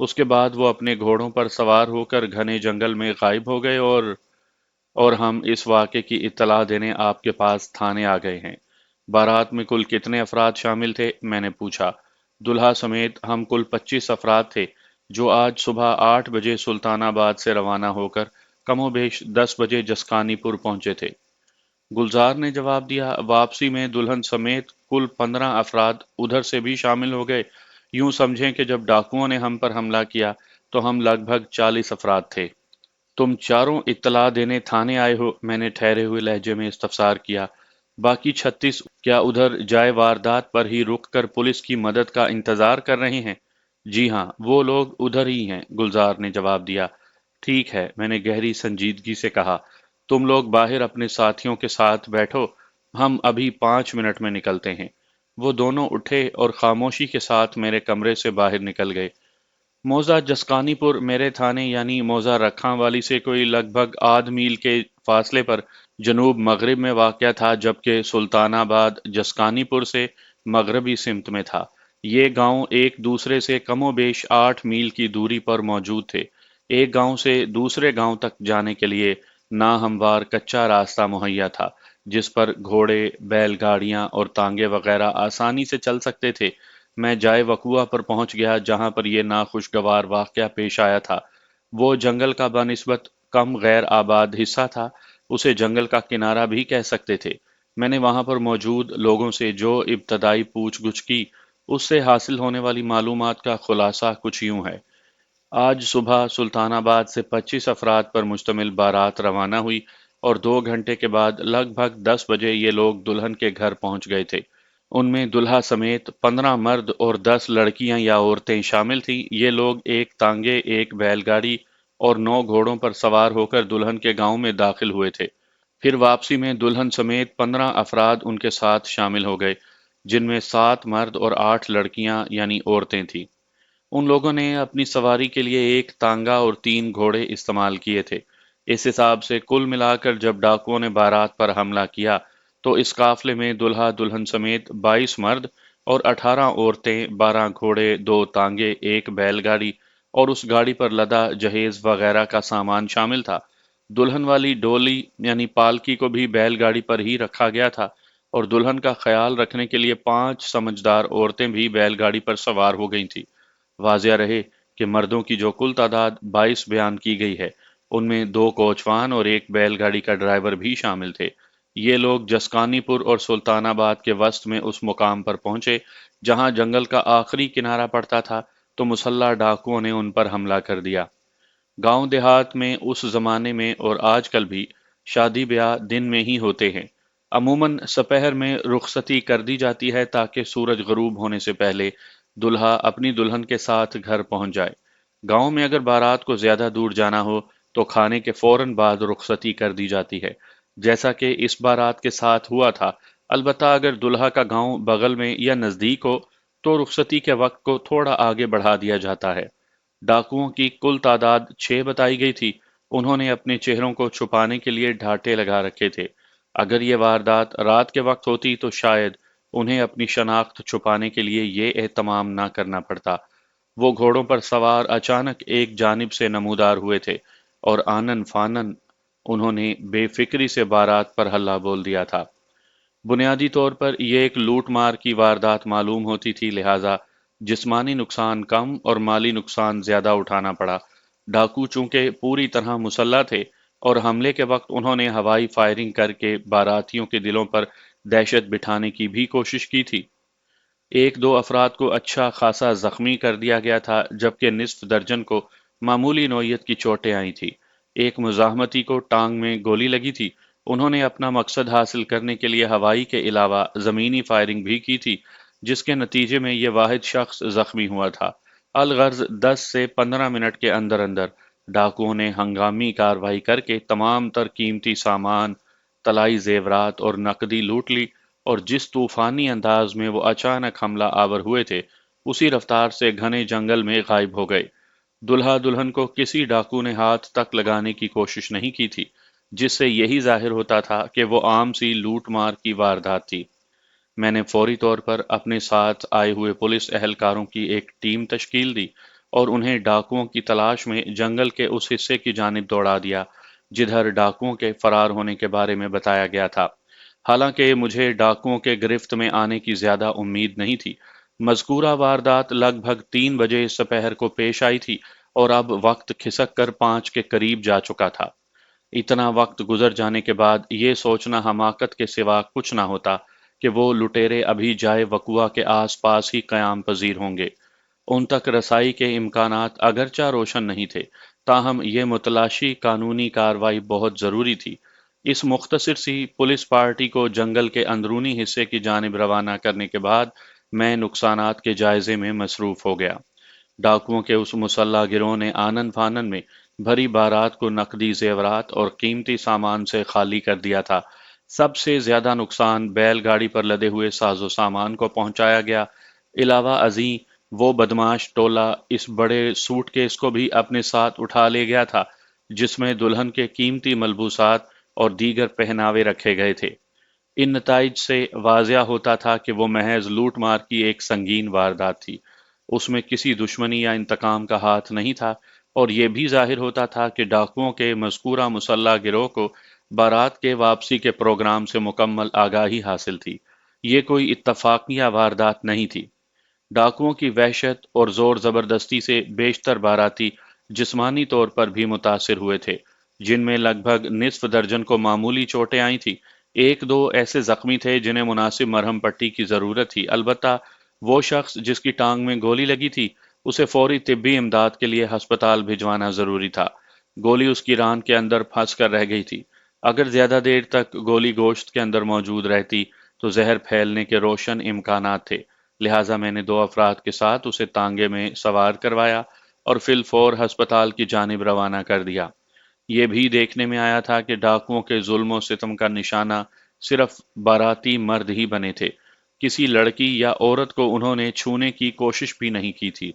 اس کے بعد وہ اپنے گھوڑوں پر سوار ہو کر گھنے جنگل میں غائب ہو گئے اور ہم اس واقعے کی اطلاع دینے آپ کے پاس تھانے آ گئے ہیں۔ بارات میں کل کتنے افراد شامل تھے؟ میں نے پوچھا۔ دلہا سمیت ہم کل 25 افراد تھے جو آج صبح 8 بجے سلطان آباد سے روانہ ہو کر کم و بیش 10 بجے جسکانی پور پہنچے تھے۔ گلزار نے جواب دیا، واپسی میں دلہن سمیت کل 15 افراد ادھر سے بھی شامل ہو گئے۔ یوں سمجھیں کہ جب ڈاکوؤں نے ہم پر حملہ کیا تو ہم لگ بھگ 40 افراد تھے۔ تم چاروں اطلاع دینے تھانے آئے ہو؟ میں نے ٹھہرے ہوئے لہجے میں استفسار کیا۔ باقی 36 کیا ادھر جائے واردات پر ہی رک کر پولیس کی مدد کا انتظار کر رہے ہیں؟ جی ہاں، وہ لوگ ادھر ہی ہیں، گلزار نے جواب دیا۔ ٹھیک ہے، میں نے گہری سنجیدگی سے کہا، تم لوگ باہر اپنے ساتھیوں کے ساتھ بیٹھو، ہم ابھی 5 منٹ میں نکلتے ہیں۔ وہ دونوں اٹھے اور خاموشی کے ساتھ میرے کمرے سے باہر نکل گئے۔ موضع جسکانی پور میرے تھانے یعنی موضع رکھاں والی سے کوئی لگ بھگ آدھ میل کے فاصلے پر جنوب مغرب میں واقع تھا، جبکہ سلطان آباد جسکانی پور سے مغربی سمت میں تھا۔ یہ گاؤں ایک دوسرے سے کم و بیش 8 میل کی دوری پر موجود تھے۔ ایک گاؤں سے دوسرے گاؤں تک جانے کے لیے ناہموار کچا راستہ مہیا تھا، جس پر گھوڑے، بیل گاڑیاں اور تانگے وغیرہ آسانی سے چل سکتے تھے۔ میں جائے وقوع پر پہنچ گیا جہاں پر یہ ناخوشگوار واقعہ پیش آیا تھا۔ وہ جنگل کا بنسبت کم غیر آباد حصہ تھا، اسے جنگل کا کنارہ بھی کہہ سکتے تھے۔ میں نے وہاں پر موجود لوگوں سے جو ابتدائی پوچھ گچھ کی، اس سے حاصل ہونے والی معلومات کا خلاصہ کچھ یوں ہے۔ آج صبح سلطان آباد سے 25 افراد پر مشتمل بارات روانہ ہوئی اور 2 گھنٹے کے بعد لگ بھگ 10 بجے یہ لوگ دلہن کے گھر پہنچ گئے تھے۔ ان میں دلہا سمیت 15 مرد اور 10 لڑکیاں یا عورتیں شامل تھیں۔ یہ لوگ ایک تانگے، ایک بیل گاڑی اور 9 گھوڑوں پر سوار ہو کر دلہن کے گاؤں میں داخل ہوئے تھے۔ پھر واپسی میں دلہن سمیت 15 افراد ان کے ساتھ شامل ہو گئے، جن میں 7 مرد اور 8 لڑکیاں یعنی عورتیں تھیں۔ ان لوگوں نے اپنی سواری کے لیے ایک تانگا اور 3 گھوڑے استعمال کیے تھے۔ اس حساب سے کل ملا کر جب ڈاکوؤں نے بارات پر حملہ کیا تو اس قافلے میں دلہا دلہن سمیت 22 مرد اور 18 عورتیں، 12 گھوڑے، 2 تانگے، ایک بیل گاڑی اور اس گاڑی پر لدا جہیز وغیرہ کا سامان شامل تھا۔ دلہن والی ڈولی یعنی پالکی کو بھی بیل گاڑی پر ہی رکھا گیا تھا اور دلہن کا خیال رکھنے کے لیے 5 سمجھدار عورتیں بھی بیل گاڑی پر سوار ہو گئی تھیں۔ واضح رہے کہ مردوں کی جو کل تعداد 22 بیان کی گئی ہے، ان میں 2 کوچوان اور ایک بیل گاڑی کا ڈرائیور بھی شامل تھے۔ یہ لوگ جسکانی پور اور سلطان آباد کے وسط میں اس مقام پر پہنچے جہاں جنگل کا آخری کنارہ پڑتا تھا تو مسلح ڈاکوؤں نے ان پر حملہ کر دیا۔ گاؤں دیہات میں اس زمانے میں اور آج کل بھی شادی بیاہ دن میں ہی ہوتے ہیں۔ عموماً سپہر میں رخصتی کر دی جاتی ہے تاکہ سورج غروب ہونے سے پہلے دلہا اپنی دلہن کے ساتھ گھر پہنچ جائے۔ گاؤں میں اگر بارات کو زیادہ دور جانا ہو تو کھانے کے فوراً بعد رخصتی کر دی جاتی ہے، جیسا کہ اس بارات کے ساتھ ہوا تھا۔ البتہ اگر دلہا کا گاؤں بغل میں یا نزدیک ہو تو رخصتی کے وقت کو تھوڑا آگے بڑھا دیا جاتا ہے۔ ڈاکوؤں کی کل تعداد 6 بتائی گئی تھی۔ انہوں نے اپنے چہروں کو چھپانے کے لیے ڈھاٹے لگا رکھے تھے۔ اگر یہ واردات رات کے وقت ہوتی تو شاید انہیں اپنی شناخت چھپانے کے لیے یہ اہتمام نہ کرنا پڑتا۔ وہ گھوڑوں پر سوار اچانک ایک جانب سے نمودار ہوئے تھے اور آنن فانن انہوں نے بے فکری سے بارات پر حلہ بول دیا تھا۔ بنیادی طور پر یہ ایک لوٹ مار کی واردات معلوم ہوتی تھی، لہٰذا جسمانی نقصان کم اور مالی نقصان زیادہ اٹھانا پڑا۔ ڈاکو چونکہ پوری طرح مسلح تھے اور حملے کے وقت انہوں نے ہوائی فائرنگ کر کے باراتیوں کے دلوں پر دہشت بٹھانے کی بھی کوشش کی تھی۔ 1-2 افراد کو اچھا خاصا زخمی کر دیا گیا تھا، جبکہ نصف درجن کو معمولی نوعیت کی چوٹیں آئی تھی۔ ایک مزاحمتی کو ٹانگ میں گولی لگی تھی۔ انہوں نے اپنا مقصد حاصل کرنے کے لیے ہوائی کے علاوہ زمینی فائرنگ بھی کی تھی، جس کے نتیجے میں یہ واحد شخص زخمی ہوا تھا۔ الغرض 10 سے 15 منٹ کے اندر اندر ڈاکوؤں نے ہنگامی کارروائی کر کے تمام تر قیمتی سامان، طلائی زیورات اور نقدی لوٹ لی، اور جس طوفانی انداز میں وہ اچانک حملہ آور ہوئے تھے، اسی رفتار سے گھنے جنگل میں غائب ہو گئے۔ دلہا دلہن کو کسی ڈاکو نے ہاتھ تک لگانے کی کوشش نہیں کی تھی، جس سے یہی ظاہر ہوتا تھا کہ وہ عام سی لوٹ مار کی واردات تھی۔ میں نے فوری طور پر اپنے ساتھ آئے ہوئے پولیس اہلکاروں کی ایک ٹیم تشکیل دی اور انہیں ڈاکوؤں کی تلاش میں جنگل کے اس حصے کی جانب دوڑا دیا جدھر ڈاکوؤں کے فرار ہونے کے بارے میں بتایا گیا تھا۔ حالانکہ مجھے ڈاکوؤں کے گرفت میں آنے کی زیادہ امید نہیں تھی، مذکورہ واردات لگ بھگ 3 بجے سپہر کو پیش آئی تھی اور اب وقت کھسک کر 5 کے قریب جا چکا تھا۔ اتنا وقت گزر جانے کے بعد یہ سوچنا حماقت کے سوا کچھ نہ ہوتا کہ وہ لٹیرے ابھی جائے وقوع کے آس پاس ہی قیام پذیر ہوں گے۔ ان تک رسائی کے امکانات اگرچہ روشن نہیں تھے، تاہم یہ متلاشی قانونی کارروائی بہت ضروری تھی۔ اس مختصر سی پولیس پارٹی کو جنگل کے اندرونی حصے کی جانب روانہ کرنے کے بعد میں نقصانات کے جائزے میں مصروف ہو گیا۔ ڈاکوؤں کے اس مسلح گروہ نے آنن فانن میں بھری بارات کو نقدی زیورات اور قیمتی سامان سے خالی کر دیا تھا۔ سب سے زیادہ نقصان بیل گاڑی پر لدے ہوئے ساز و سامان کو پہنچایا گیا۔ علاوہ ازیں وہ بدماش ٹولہ اس بڑے سوٹ کیس کو بھی اپنے ساتھ اٹھا لے گیا تھا جس میں دلہن کے قیمتی ملبوسات اور دیگر پہناوے رکھے گئے تھے۔ ان نتائج سے واضح ہوتا تھا کہ وہ محض لوٹ مار کی ایک سنگین واردات تھی، اس میں کسی دشمنی یا انتقام کا ہاتھ نہیں تھا، اور یہ بھی ظاہر ہوتا تھا کہ ڈاکوؤں کے مذکورہ مسلح گروہ کو بارات کے واپسی کے پروگرام سے مکمل آگاہی حاصل تھی۔ یہ کوئی اتفاقیہ واردات نہیں تھی۔ ڈاکوؤں کی وحشت اور زور زبردستی سے بیشتر باراتی جسمانی طور پر بھی متاثر ہوئے تھے، جن میں لگ بھگ نصف درجن کو معمولی چوٹیں آئی تھیں۔ ایک دو ایسے زخمی تھے جنہیں مناسب مرہم پٹی کی ضرورت تھی، البتہ وہ شخص جس کی ٹانگ میں گولی لگی تھی اسے فوری طبی امداد کے لیے ہسپتال بھجوانا ضروری تھا۔ گولی اس کی ران کے اندر پھنس کر رہ گئی تھی۔ اگر زیادہ دیر تک گولی گوشت کے اندر موجود رہتی تو زہر پھیلنے کے روشن امکانات تھے، لہٰذا میں نے 2 افراد کے ساتھ اسے تانگے میں سوار کروایا اور فی الفور ہسپتال کی جانب روانہ کر دیا۔ یہ بھی دیکھنے میں آیا تھا کہ ڈاکوؤں کے ظلم و ستم کا نشانہ صرف باراتی مرد ہی بنے تھے، کسی لڑکی یا عورت کو انہوں نے چھونے کی کوشش بھی نہیں کی تھی۔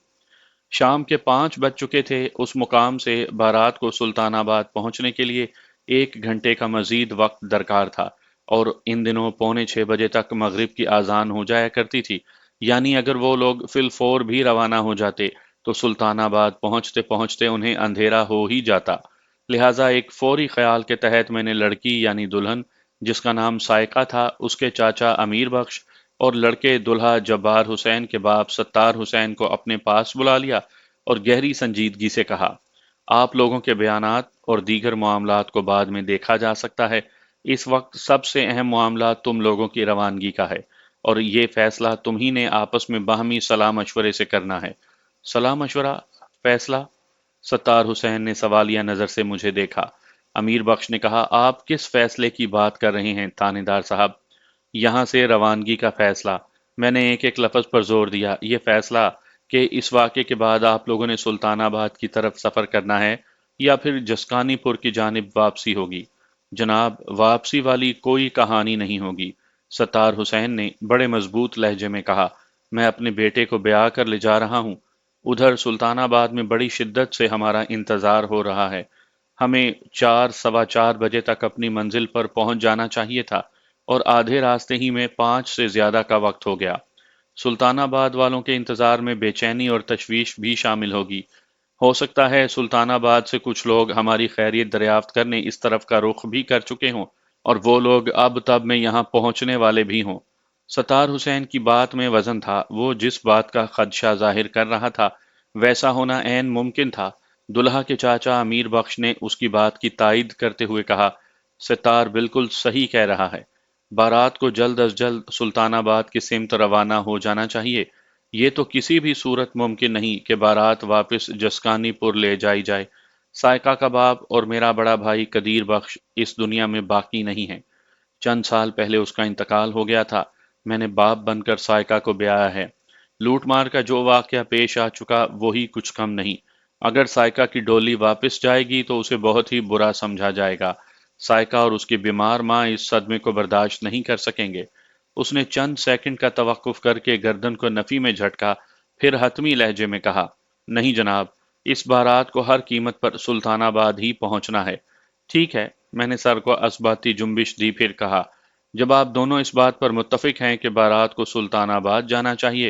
شام کے 5 بج چکے تھے۔ اس مقام سے بارات کو سلطان آباد پہنچنے کے لیے 1 گھنٹے کا مزید وقت درکار تھا، اور ان دنوں 5:45 تک مغرب کی اذان ہو جایا کرتی تھی، یعنی اگر وہ لوگ فی الفور بھی روانہ ہو جاتے تو سلطان آباد پہنچتے پہنچتے انہیں اندھیرا ہو ہی جاتا۔ لہٰذا ایک فوری خیال کے تحت میں نے لڑکی یعنی دلہن جس کا نام سائقہ تھا، اس کے چاچا امیر بخش اور لڑکے دلہا جبار حسین کے باپ ستار حسین کو اپنے پاس بلا لیا اور گہری سنجیدگی سے کہا، آپ لوگوں کے بیانات اور دیگر معاملات کو بعد میں دیکھا جا سکتا ہے، اس وقت سب سے اہم معاملہ تم لوگوں کی روانگی کا ہے، اور یہ فیصلہ تم ہی نے آپس میں باہمی صلاح مشورے سے کرنا ہے۔ صلاح مشورہ؟ فیصلہ؟ ستار حسین نے سوالیہ نظر سے مجھے دیکھا۔ امیر بخش نے کہا، آپ کس فیصلے کی بات کر رہے ہیں تھانے دار صاحب؟ یہاں سے روانگی کا فیصلہ۔ میں نے ایک ایک لفظ پر زور دیا۔ یہ فیصلہ کہ اس واقعے کے بعد آپ لوگوں نے سلطان آباد کی طرف سفر کرنا ہے یا پھر جسکانی پور کی جانب واپسی ہوگی؟ جناب، واپسی والی کوئی کہانی نہیں ہوگی، ستار حسین نے بڑے مضبوط لہجے میں کہا۔ میں اپنے بیٹے کو بیاہ کر لے جا رہا ہوں۔ ادھر سلطان آباد میں بڑی شدت سے ہمارا انتظار ہو رہا ہے۔ ہمیں 4 سوا 4 بجے تک اپنی منزل پر پہنچ جانا چاہیے تھا، اور آدھے راستے ہی میں 5 سے زیادہ کا وقت ہو گیا۔ سلطان آباد والوں کے انتظار میں بے چینی اور تشویش بھی شامل ہوگی۔ ہو سکتا ہے سلطان آباد سے کچھ لوگ ہماری خیریت دریافت کرنے اس طرف کا رخ بھی کر چکے ہوں، اور وہ لوگ اب تب میں یہاں پہنچنے والے بھی ہوں۔ ستار حسین کی بات میں وزن تھا۔ وہ جس بات کا خدشہ ظاہر کر رہا تھا ویسا ہونا عین ممکن تھا۔ دلہا کے چاچا امیر بخش نے اس کی بات کی تائید کرتے ہوئے کہا، ستار بالکل صحیح کہہ رہا ہے۔ بارات کو جلد از جلد سلطان آباد کی سمت روانہ ہو جانا چاہیے۔ یہ تو کسی بھی صورت ممکن نہیں کہ بارات واپس جسکانی پور لے جائی جائے۔ سائقہ کا باپ اور میرا بڑا بھائی قدیر بخش اس دنیا میں باقی نہیں ہے۔ چند سال پہلے اس کا انتقال ہو گیا تھا۔ میں نے باپ بن کر سائقہ کو بیایا ہے۔ لوٹ مار کا جو واقعہ پیش آ چکا وہی کچھ کم نہیں۔ اگر سائقہ کی ڈولی واپس جائے گی تو اسے بہت ہی برا سمجھا جائے گا۔ سائقہ اور اس کی بیمار ماں اس صدمے کو برداشت نہیں کر سکیں گے۔ اس نے چند سیکنڈ کا توقف کر کے گردن کو نفی میں جھٹکا، پھر حتمی لہجے میں کہا، نہیں جناب، اس بارات کو ہر قیمت پر سلطان آباد ہی پہنچنا ہے۔ ٹھیک ہے، میں نے سر کو اثباتی جنبش دی، پھر کہا، جب آپ دونوں اس بات پر متفق ہیں کہ بارات کو سلطان آباد جانا چاہیے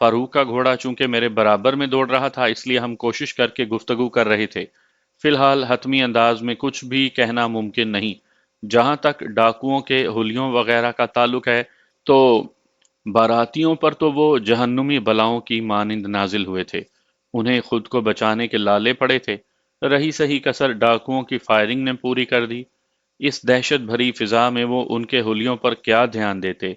فاروق کا گھوڑا چونکہ میرے برابر میں دوڑ رہا تھا، اس لیے ہم کوشش کر کے گفتگو کر رہے تھے۔ فی الحال حتمی انداز میں کچھ بھی کہنا ممکن نہیں۔ جہاں تک ڈاکوؤں کے حلیوں وغیرہ کا تعلق ہے تو باراتیوں پر تو وہ جہنمی بلاؤں کی مانند نازل ہوئے تھے۔ انہیں خود کو بچانے کے لالے پڑے تھے۔ رہی سہی کسر ڈاکوؤں کی فائرنگ نے پوری کر دی۔ اس دہشت بھری فضا میں وہ ان کے حلیوں پر کیا دھیان دیتے،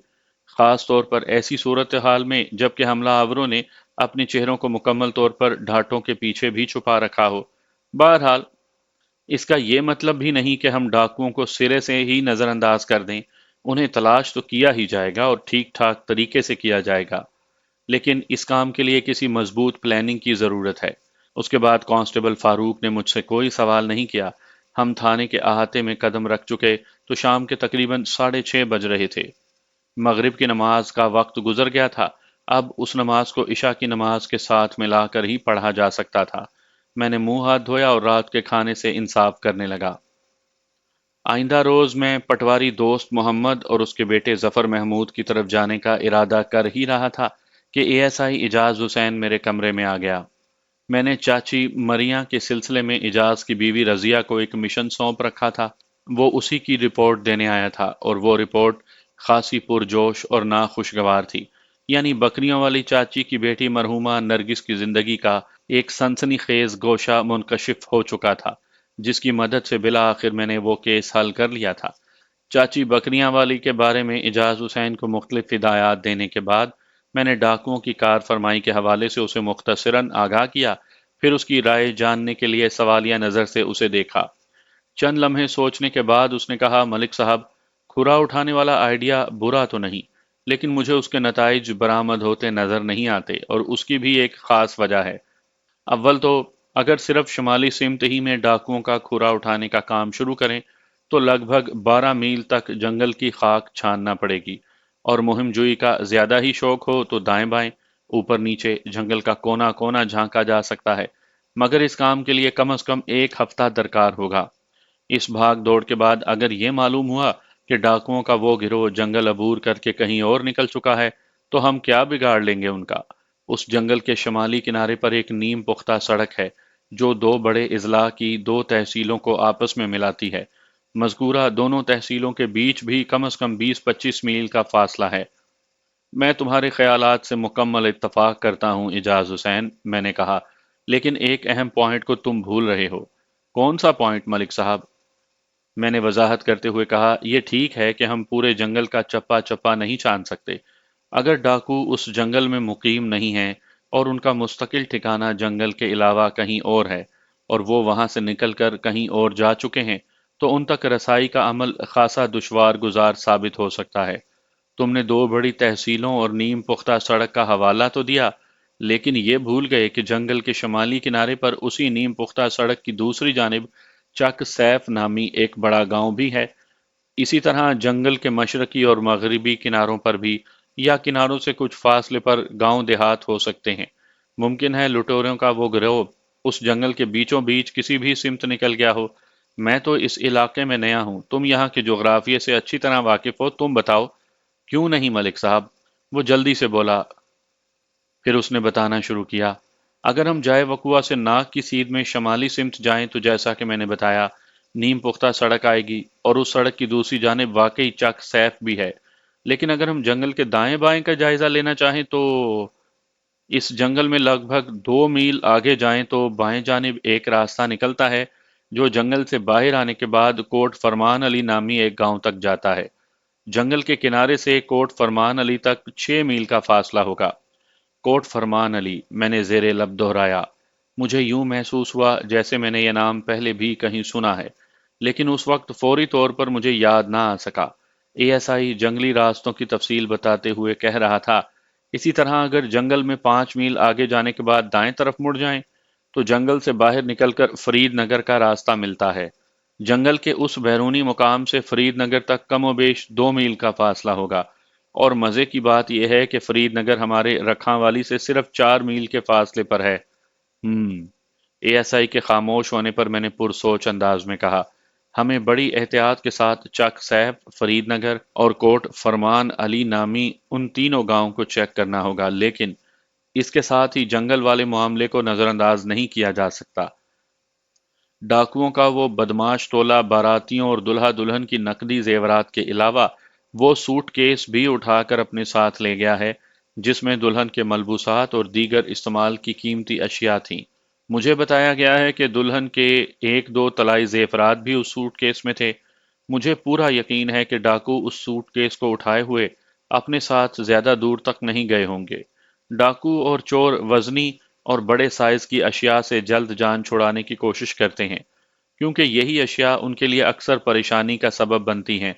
خاص طور پر ایسی صورتحال میں جبکہ حملہ آوروں نے اپنے چہروں کو مکمل طور پر ڈھاٹوں کے پیچھے بھی چھپا رکھا ہو۔ بہرحال اس کا یہ مطلب بھی نہیں کہ ہم ڈاکوؤں کو سرے سے ہی نظر انداز کر دیں۔ انہیں تلاش تو کیا ہی جائے گا اور ٹھیک ٹھاک طریقے سے کیا جائے گا، لیکن اس کام کے لیے کسی مضبوط پلاننگ کی ضرورت ہے۔ اس کے بعد کانسٹیبل فاروق نے مجھ سے کوئی سوال نہیں کیا۔ ہم تھانے کے احاطے میں قدم رکھ چکے تو شام کے تقریباً 6:30 بج رہے تھے۔ مغرب کی نماز کا وقت گزر گیا تھا۔ اب اس نماز کو عشاء کی نماز کے ساتھ ملا کر ہی پڑھا جا سکتا تھا۔ میں نے منہ ہاتھ دھویا اور رات کے کھانے سے انصاف کرنے لگا۔ آئندہ روز میں پٹواری دوست محمد اور اس کے بیٹے ظفر محمود کی طرف جانے کا ارادہ کر ہی رہا تھا کہ اے ایس آئی اجاز حسین میرے کمرے میں آ گیا۔ میں نے چاچی مریاں کے سلسلے میں اجاز کی بیوی رضیہ کو ایک مشن سونپ رکھا تھا۔ وہ اسی کی رپورٹ دینے آیا تھا اور وہ رپورٹ خاصی پرجوش اور ناخوشگوار تھی۔ یعنی بکریوں والی چاچی کی بیٹی مرحومہ نرگس کی زندگی کا ایک سنسنی خیز گوشہ منکشف ہو چکا تھا، جس کی مدد سے بالآخر میں نے وہ کیس حل کر لیا تھا۔ چاچی بکریاں والی کے بارے میں اجاز حسین کو مختلف ہدایات دینے کے بعد میں نے ڈاکوؤں کی کار فرمائی کے حوالے سے اسے مختصراً آگاہ کیا، پھر اس کی رائے جاننے کے لیے سوالیہ نظر سے اسے دیکھا۔ چند لمحے سوچنے کے بعد اس نے کہا، ملک صاحب، کھرا اٹھانے والا آئیڈیا برا تو نہیں، لیکن مجھے اس کے نتائج برآمد ہوتے نظر نہیں آتے، اور اس کی بھی ایک خاص وجہ ہے۔ اول تو اگر صرف شمالی سمت ہی میں ڈاکوؤں کا کھرا اٹھانے کا کام شروع کریں تو لگ بھگ 12 میل تک جنگل کی خاک چھاننا پڑے گی، اور مہم جوئی کا زیادہ ہی شوق ہو تو دائیں بائیں، اوپر نیچے جنگل کا کونا کونا جھانکا جا سکتا ہے، مگر اس کام کے لیے کم از کم 1 ہفتہ درکار ہوگا۔ اس بھاگ دوڑ کے بعد اگر یہ معلوم ہوا کہ ڈاکوؤں کا وہ گروہ جنگل عبور کر کے کہیں اور نکل چکا ہے تو ہم کیا بگاڑ لیں گے ان کا؟ اس جنگل کے شمالی کنارے پر ایک نیم پختہ سڑک ہے جو 2 بڑے اضلاع کی 2 تحصیلوں کو آپس میں ملاتی ہے۔ مذکورہ دونوں تحصیلوں کے بیچ بھی کم از کم 20-25 میل کا فاصلہ ہے۔ میں تمہارے خیالات سے مکمل اتفاق کرتا ہوں اجاز حسین، میں نے کہا، لیکن ایک اہم پوائنٹ کو تم بھول رہے ہو۔ کون سا پوائنٹ ملک صاحب؟ میں نے وضاحت کرتے ہوئے کہا، یہ ٹھیک ہے کہ ہم پورے جنگل کا چپا چپا نہیں چھان سکتے۔ اگر ڈاکو اس جنگل میں مقیم نہیں ہیں اور ان کا مستقل ٹھکانہ جنگل کے علاوہ کہیں اور ہے، اور وہ وہاں سے نکل کر کہیں اور جا چکے ہیں، تو ان تک رسائی کا عمل خاصا دشوار گزار ثابت ہو سکتا ہے۔ تم نے 2 بڑی تحصیلوں اور نیم پختہ سڑک کا حوالہ تو دیا، لیکن یہ بھول گئے کہ جنگل کے شمالی کنارے پر اسی نیم پختہ سڑک کی دوسری جانب چک سیف نامی ایک بڑا گاؤں بھی ہے۔ اسی طرح جنگل کے مشرقی اور مغربی کناروں پر بھی یا کناروں سے کچھ فاصلے پر گاؤں دیہات ہو سکتے ہیں۔ ممکن ہے لٹوروں کا وہ گروہ اس جنگل کے بیچوں بیچ کسی بھی سمت نکل گیا ہو۔ میں تو اس علاقے میں نیا ہوں، تم یہاں کے جغرافیے سے اچھی طرح واقف ہو، تم بتاؤ۔ کیوں نہیں ملک صاحب، وہ جلدی سے بولا۔ پھر اس نے بتانا شروع کیا، اگر ہم جائے وقوع سے ناک کی سیدھ میں شمالی سمت جائیں تو جیسا کہ میں نے بتایا، نیم پختہ سڑک آئے گی، اور اس سڑک کی دوسری جانب واقعی چک سیف بھی ہے۔ لیکن اگر ہم جنگل کے دائیں بائیں کا جائزہ لینا چاہیں تو اس جنگل میں لگ بھگ 2 میل آگے جائیں تو بائیں جانب ایک راستہ نکلتا ہے جو جنگل سے باہر آنے کے بعد کوٹ فرمان علی نامی ایک گاؤں تک جاتا ہے۔ جنگل کے کنارے سے کوٹ فرمان علی تک 6 میل کا فاصلہ ہوگا۔ کوٹ فرمان علی، میں نے زیر لب دہرایا۔ مجھے یوں محسوس ہوا جیسے میں نے یہ نام پہلے بھی کہیں سنا ہے، لیکن اس وقت فوری طور پر مجھے یاد نہ آ سکا۔ اے ایس آئی جنگلی راستوں کی تفصیل بتاتے ہوئے کہہ رہا تھا، اسی طرح اگر جنگل میں 5 میل آگے جانے کے بعد دائیں طرف مڑ جائیں تو جنگل سے باہر نکل کر فرید نگر کا راستہ ملتا ہے۔ جنگل کے اس بیرونی مقام سے فرید نگر تک کم و بیش 2 میل کا فاصلہ ہوگا، اور مزے کی بات یہ ہے کہ فرید نگر ہمارے رکھاں والی سے صرف 4 میل کے فاصلے پر ہے۔ اے ایس آئی کے خاموش ہونے پر میں نے پرسوچ انداز میں کہا، ہمیں بڑی احتیاط کے ساتھ چک سیف، فرید نگر اور کوٹ فرمان علی نامی ان تینوں گاؤں کو چیک کرنا ہوگا، لیکن اس کے ساتھ ہی جنگل والے معاملے کو نظر انداز نہیں کیا جا سکتا۔ ڈاکوؤں کا وہ بدماش ٹولہ باراتیوں اور دلہا دلہن کی نقدی زیورات کے علاوہ وہ سوٹ کیس بھی اٹھا کر اپنے ساتھ لے گیا ہے جس میں دلہن کے ملبوسات اور دیگر استعمال کی قیمتی اشیاء تھیں۔ مجھے بتایا گیا ہے کہ دلہن کے ایک دو طلائی زیورات بھی اس سوٹ کیس میں تھے۔ مجھے پورا یقین ہے کہ ڈاکو اس سوٹ کیس کو اٹھائے ہوئے اپنے ساتھ زیادہ دور تک نہیں گئے ہوں گے۔ ڈاکو اور چور وزنی اور بڑے سائز کی اشیاء سے جلد جان چھڑانے کی کوشش کرتے ہیں کیونکہ یہی اشیاء ان کے لیے اکثر پریشانی کا سبب بنتی ہیں۔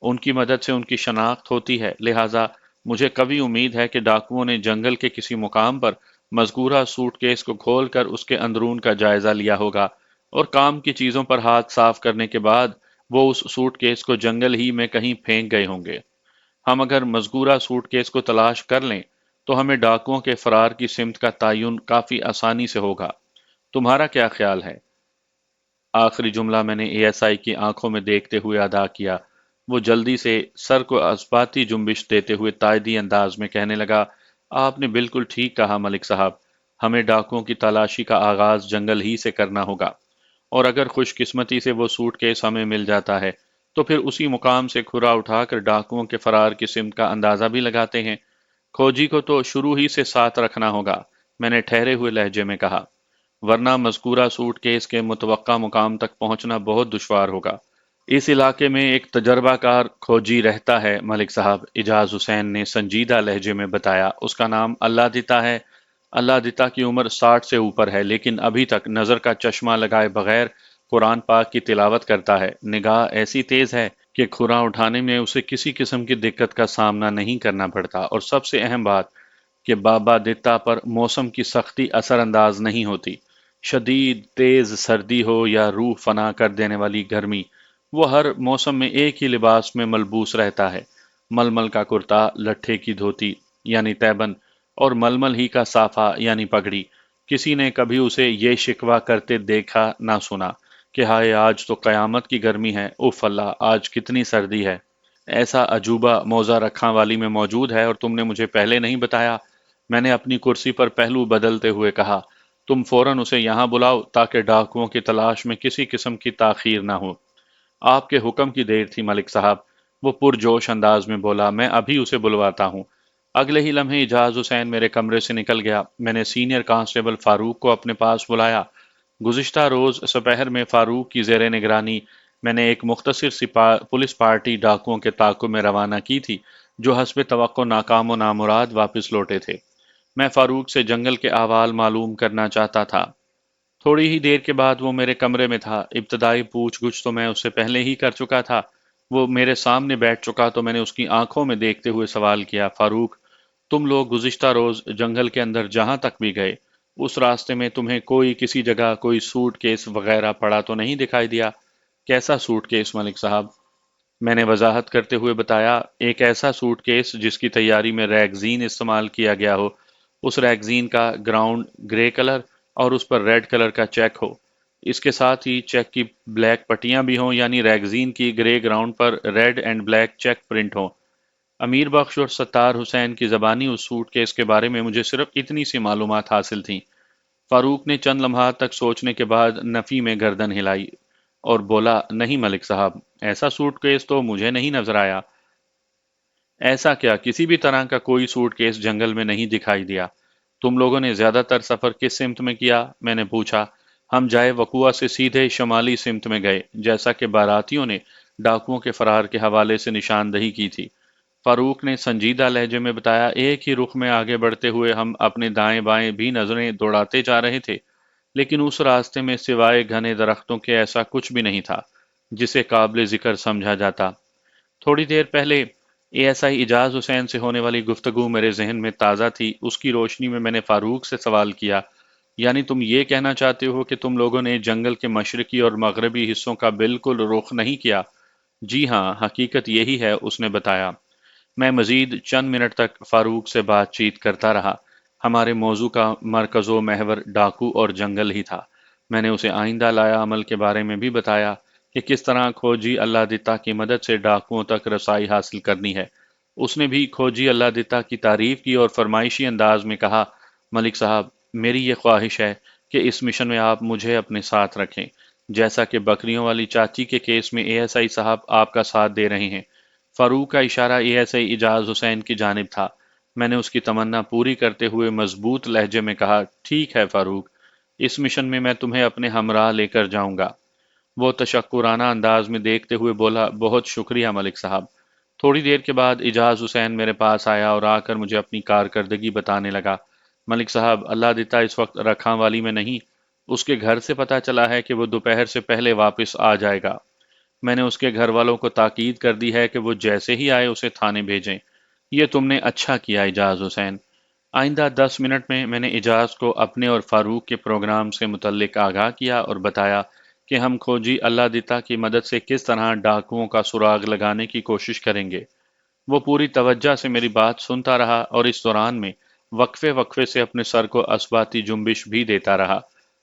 ان کی مدد سے ان کی شناخت ہوتی ہے، لہٰذا مجھے کبھی امید ہے کہ ڈاکوؤں نے جنگل کے کسی مقام پر مذکورہ سوٹ کیس کو کھول کر اس کے اندرون کا جائزہ لیا ہوگا اور کام کی چیزوں پر ہاتھ صاف کرنے کے بعد وہ اس سوٹ کیس کو جنگل ہی میں کہیں پھینک گئے ہوں گے۔ ہم اگر مذکورہ سوٹ کیس کو تلاش کر لیں تو ہمیں ڈاکوؤں کے فرار کی سمت کا تعین کافی آسانی سے ہوگا۔ تمہارا کیا خیال ہے؟ آخری جملہ میں نے اے ایس آئی کی آنکھوں میں دیکھتے ہوئے ادا کیا۔ وہ جلدی سے سر کو اثباتی جنبش دیتے ہوئے تائیدی انداز میں کہنے لگا، آپ نے بالکل ٹھیک کہا ملک صاحب، ہمیں ڈاکوؤں کی تلاشی کا آغاز جنگل ہی سے کرنا ہوگا، اور اگر خوش قسمتی سے وہ سوٹ کیس ہمیں مل جاتا ہے تو پھر اسی مقام سے کھرا اٹھا کر ڈاکوؤں کے فرار کی سمت کا اندازہ بھی لگاتے ہیں۔ کھوجی کو تو شروع ہی سے ساتھ رکھنا ہوگا، میں نے ٹھہرے ہوئے لہجے میں کہا، ورنہ مذکورہ سوٹ کیس کے متوقع مقام تک پہنچنا بہت دشوار ہوگا۔ اس علاقے میں ایک تجربہ کار کھوجی رہتا ہے ملک صاحب، اجاز حسین نے سنجیدہ لہجے میں بتایا۔ اس کا نام اللہ دیتا ہے۔ اللہ دیتا کی عمر 60 سے اوپر ہے، لیکن ابھی تک نظر کا چشمہ لگائے بغیر قرآن پاک کی تلاوت کرتا ہے۔ نگاہ ایسی تیز ہے کہ کھرا اٹھانے میں اسے کسی قسم کی دقت کا سامنا نہیں کرنا پڑتا، اور سب سے اہم بات کہ بابا دتا پر موسم کی سختی اثر انداز نہیں ہوتی۔ شدید تیز سردی ہو یا روح فنا کر دینے والی گرمی، وہ ہر موسم میں ایک ہی لباس میں ملبوس رہتا ہے، ململ کا کرتا، لٹھے کی دھوتی یعنی تیبن، اور ململ ہی کا صافہ یعنی پگڑی۔ کسی نے کبھی اسے یہ شکوہ کرتے دیکھا نہ سنا کہ ہائے آج تو قیامت کی گرمی ہے، اف اللہ آج کتنی سردی ہے۔ ایسا عجوبہ موزہ رکھاں والی میں موجود ہے اور تم نے مجھے پہلے نہیں بتایا، میں نے اپنی کرسی پر پہلو بدلتے ہوئے کہا۔ تم فوراً اسے یہاں بلاؤ تاکہ ڈاکوؤں کی تلاش میں کسی قسم کی تاخیر نہ ہو۔ آپ کے حکم کی دیر تھی ملک صاحب، وہ پرجوش انداز میں بولا، میں ابھی اسے بلواتا ہوں۔ اگلے ہی لمحے اجاز حسین میرے کمرے سے نکل گیا۔ میں نے سینئر کانسٹیبل فاروق کو اپنے پاس بلایا۔ گزشتہ روز سپہر میں فاروق کی زیر نگرانی میں نے ایک مختصر سی پولیس پارٹی ڈاکوؤں کے تعاقب میں روانہ کی تھی جو حسب توقع ناکام و نامراد واپس لوٹے تھے۔ میں فاروق سے جنگل کے احوال معلوم کرنا چاہتا تھا۔ تھوڑی ہی دیر کے بعد وہ میرے کمرے میں تھا۔ ابتدائی پوچھ گچھ تو میں اس سے پہلے ہی کر چکا تھا۔ وہ میرے سامنے بیٹھ چکا تو میں نے اس کی آنکھوں میں دیکھتے ہوئے سوال کیا، فاروق، تم لوگ گزشتہ روز جنگل کے اندر جہاں تک بھی گئے، اس راستے میں تمہیں کوئی کسی جگہ کوئی سوٹ کیس وغیرہ پڑا تو نہیں دکھائی دیا؟ کیسا سوٹ کیس ملک صاحب؟ میں نے وضاحت کرتے ہوئے بتایا، ایک ایسا سوٹ کیس جس کی تیاری میں ریگزین استعمال کیا گیا ہو، اس ریگزین کا گراؤنڈ گرے کلر اور اس پر ریڈ کلر کا چیک ہو، اس کے ساتھ ہی چیک کی بلیک پٹیاں بھی ہوں، یعنی ریگزین کی گرے گراؤنڈ پر red and black check print ہو۔ امیر بخش اور ستار حسین کی زبانی اس سوٹ کیس کے بارے میں مجھے صرف اتنی سی معلومات حاصل تھیں۔ فاروق نے چند لمحات تک سوچنے کے بعد نفی میں گردن ہلائی اور بولا، نہیں ملک صاحب، ایسا سوٹ کیس تو مجھے نہیں نظر آیا۔ ایسا کیا کسی بھی طرح کا کوئی سوٹ کیس جنگل میں نہیں دکھائی دیا؟ تم لوگوں نے زیادہ تر سفر کس سمت میں کیا؟ میں نے پوچھا۔ ہم جائے وقوع سے سیدھے شمالی سمت میں گئے، جیسا کہ باراتیوں نے ڈاکوؤں کے فرار کے حوالے سے نشاندہی کی تھی۔ فاروق نے سنجیدہ لہجے میں بتایا، ایک ہی رخ میں آگے بڑھتے ہوئے ہم اپنے دائیں بائیں بھی نظریں دوڑاتے جا رہے تھے، لیکن اس راستے میں سوائے گھنے درختوں کے ایسا کچھ بھی نہیں تھا جسے قابل ذکر سمجھا جاتا۔ تھوڑی دیر پہلے اے ایس آئی اجاز حسین سے ہونے والی گفتگو میرے ذہن میں تازہ تھی۔ اس کی روشنی میں نے فاروق سے سوال کیا، یعنی تم یہ کہنا چاہتے ہو کہ تم لوگوں نے جنگل کے مشرقی اور مغربی حصوں کا بالکل رخ نہیں کیا؟ جی ہاں، حقیقت یہی ہے، اس نے بتایا۔ میں مزید چند منٹ تک فاروق سے بات چیت کرتا رہا۔ ہمارے موضوع کا مرکز و محور ڈاکو اور جنگل ہی تھا۔ میں نے اسے آئندہ لایا عمل کے بارے میں بھی بتایا کہ کس طرح کھوجی اللہ دتا کی مدد سے ڈاکوؤں تک رسائی حاصل کرنی ہے۔ اس نے بھی کھوجی اللہ دتا کی تعریف کی اور فرمائشی انداز میں کہا، ملک صاحب، میری یہ خواہش ہے کہ اس مشن میں آپ مجھے اپنے ساتھ رکھیں، جیسا کہ بکریوں والی چاچی کے کیس میں اے ایس آئی صاحب آپ کا ساتھ دے رہے ہیں۔ فاروق کا اشارہ اے ایس آئی اجاز حسین کی جانب تھا۔ میں نے اس کی تمنا پوری کرتے ہوئے مضبوط لہجے میں کہا، ٹھیک ہے فاروق، اس مشن میں میں تمہیں اپنے ہمراہ لے کر جاؤں گا۔ وہ تشکرانہ انداز میں دیکھتے ہوئے بولا، بہت شکریہ ملک صاحب۔ تھوڑی دیر کے بعد اجاز حسین میرے پاس آیا اور آ کر مجھے اپنی کارکردگی بتانے لگا۔ ملک صاحب، اللہ دیتا اس وقت رکھاں والی میں نہیں، اس کے گھر سے پتہ چلا ہے کہ وہ دوپہر سے پہلے واپس آ جائے گا۔ میں نے اس کے گھر والوں کو تاکید کر دی ہے کہ وہ جیسے ہی آئے اسے تھانے بھیجیں۔ یہ تم نے اچھا کیا اجاز حسین۔ آئندہ 10 منٹ میں نے اجاز کو اپنے اور فاروق کے پروگرام سے متعلق آگاہ کیا اور بتایا کہ ہم کھوجی اللہ دیتا کی مدد سے کس طرح ڈاکوؤں کا سراغ لگانے کی کوشش کریں گے۔ وہ پوری توجہ سے میری بات سنتا رہا اور اس دوران میں وقفے وقفے سے اپنے سر کو اثباتی جنبش بھی دیتا رہا۔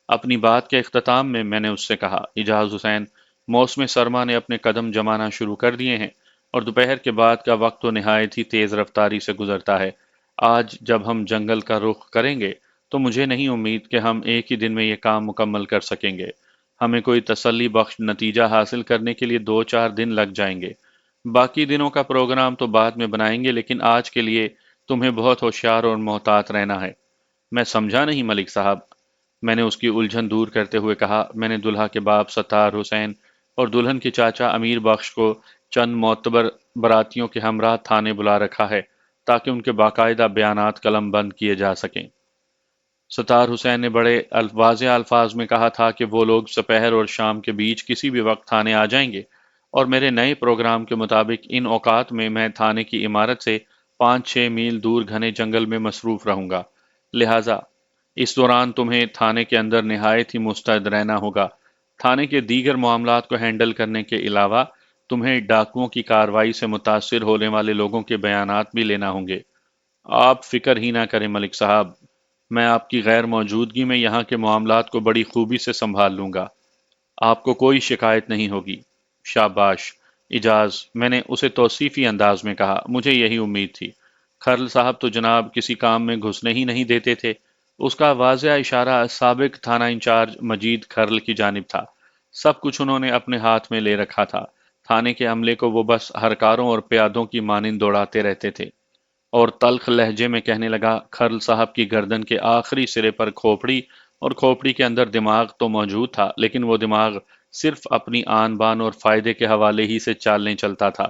اپنی بات کے اختتام میں نے اس سے کہا، اجاز حسین، موسم سرما نے اپنے قدم جمانا شروع کر دیے ہیں اور دوپہر کے بعد کا وقت تو نہایت ہی تیز رفتاری سے گزرتا ہے۔ آج جب ہم جنگل کا رخ کریں گے تو مجھے نہیں امید کہ ہم ایک ہی دن میں یہ کام مکمل کر سکیں گے۔ ہمیں کوئی تسلی بخش نتیجہ حاصل کرنے کے لیے 2 4 دن لگ جائیں گے۔ باقی دنوں کا پروگرام تو بعد میں بنائیں گے، لیکن آج کے لیے تمہیں بہت ہوشیار اور محتاط رہنا ہے۔ میں سمجھا نہیں ملک صاحب۔ میں نے اس کی الجھن دور کرتے ہوئے کہا، میں نے دلہا کے باپ ستار حسین اور دلہن کے چاچا امیر بخش کو چند معتبر براتیوں کے ہمراہ تھانے بلا رکھا ہے تاکہ ان کے باقاعدہ بیانات قلم بند کیے جا سکیں۔ ستار حسین نے بڑے واضح الفاظ میں کہا تھا کہ وہ لوگ سپہر اور شام کے بیچ کسی بھی وقت تھانے آ جائیں گے، اور میرے نئے پروگرام کے مطابق ان اوقات میں تھانے کی عمارت سے 5 6 میل دور گھنے جنگل میں مصروف رہوں گا۔ لہٰذا اس دوران تمہیں تھانے کے اندر نہایت ہی مستعد رہنا ہوگا۔ تھانے کے دیگر معاملات کو ہینڈل کرنے کے علاوہ تمہیں ڈاکوؤں کی کارروائی سے متاثر ہونے والے لوگوں کے بیانات بھی لینا ہوں گے۔ آپ فکر ہی نہ کریں ملک صاحب، میں آپ کی غیر موجودگی میں یہاں کے معاملات کو بڑی خوبی سے سنبھال لوں گا۔ آپ کو کوئی شکایت نہیں ہوگی۔ شاباش اجاز، میں نے اسے توصیفی انداز میں کہا، مجھے یہی امید تھی۔ کھرل صاحب تو جناب کسی کام میں گھسنے ہی نہیں دیتے تھے۔ اس کا واضح اشارہ سابق تھانہ انچارج مجید کھرل کی جانب تھا۔ سب کچھ انہوں نے اپنے ہاتھ میں لے رکھا تھا۔ تھانے کے عملے کو وہ بس ہرکاروں اور پیادوں کی مانند دوڑاتے رہتے تھے۔ اور تلخ لہجے میں کہنے لگا، کھرل صاحب کی گردن کے آخری سرے پر کھوپڑی اور کھوپڑی کے اندر دماغ تو موجود تھا، لیکن وہ دماغ صرف اپنی آن بان اور فائدے کے حوالے ہی سے چالنے چلتا تھا۔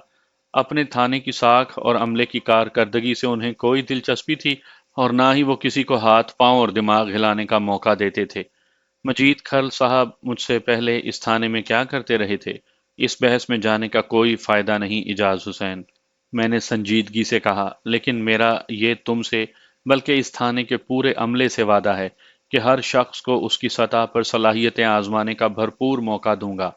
اپنے تھانے کی ساکھ اور عملے کی کارکردگی سے انہیں کوئی دلچسپی تھی اور نہ ہی وہ کسی کو ہاتھ پاؤں اور دماغ ہلانے کا موقع دیتے تھے۔ مجید کھرل صاحب مجھ سے پہلے اس تھانے میں کیا کرتے رہے تھے؟ اس بحث میں جانے کا کوئی فائدہ نہیں اجاز حسین، میں نے سنجیدگی سے کہا، لیکن میرا یہ تم سے بلکہ اس تھانے کے پورے عملے سے وعدہ ہے کہ ہر شخص کو اس کی سطح پر صلاحیتیں آزمانے کا بھرپور موقع دوں گا۔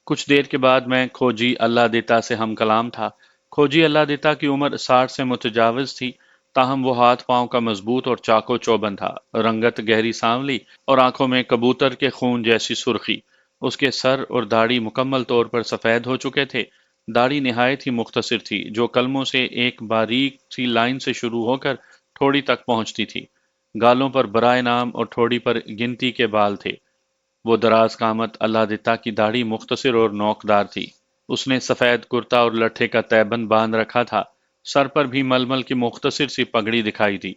کچھ دیر کے بعد میں کھوجی اللہ دیتا سے ہم کلام تھا۔ کھوجی اللہ دیتا کی عمر 60 سے متجاوز تھی، تاہم وہ ہاتھ پاؤں کا مضبوط اور چاقو چوبند تھا، رنگت گہری سانولی اور آنکھوں میں کبوتر کے خون جیسی سرخی۔ اس کے سر اور داڑھی مکمل طور پر سفید ہو چکے تھے۔ داڑھی نہایت ہی مختصر تھی، جو کلموں سے ایک باریک سی لائن سے شروع ہو کر ٹھوڑی تک پہنچتی تھی۔ گالوں پر برائے نام اور ٹھوڑی پر گنتی کے بال تھے۔ وہ دراز قامت اللہ دتا کی داڑھی مختصر اور نوکدار تھی۔ اس نے سفید کرتا اور لٹھے کا تیبند باندھ رکھا تھا۔ سر پر بھی ململ کی مختصر سی پگڑی دکھائی دی۔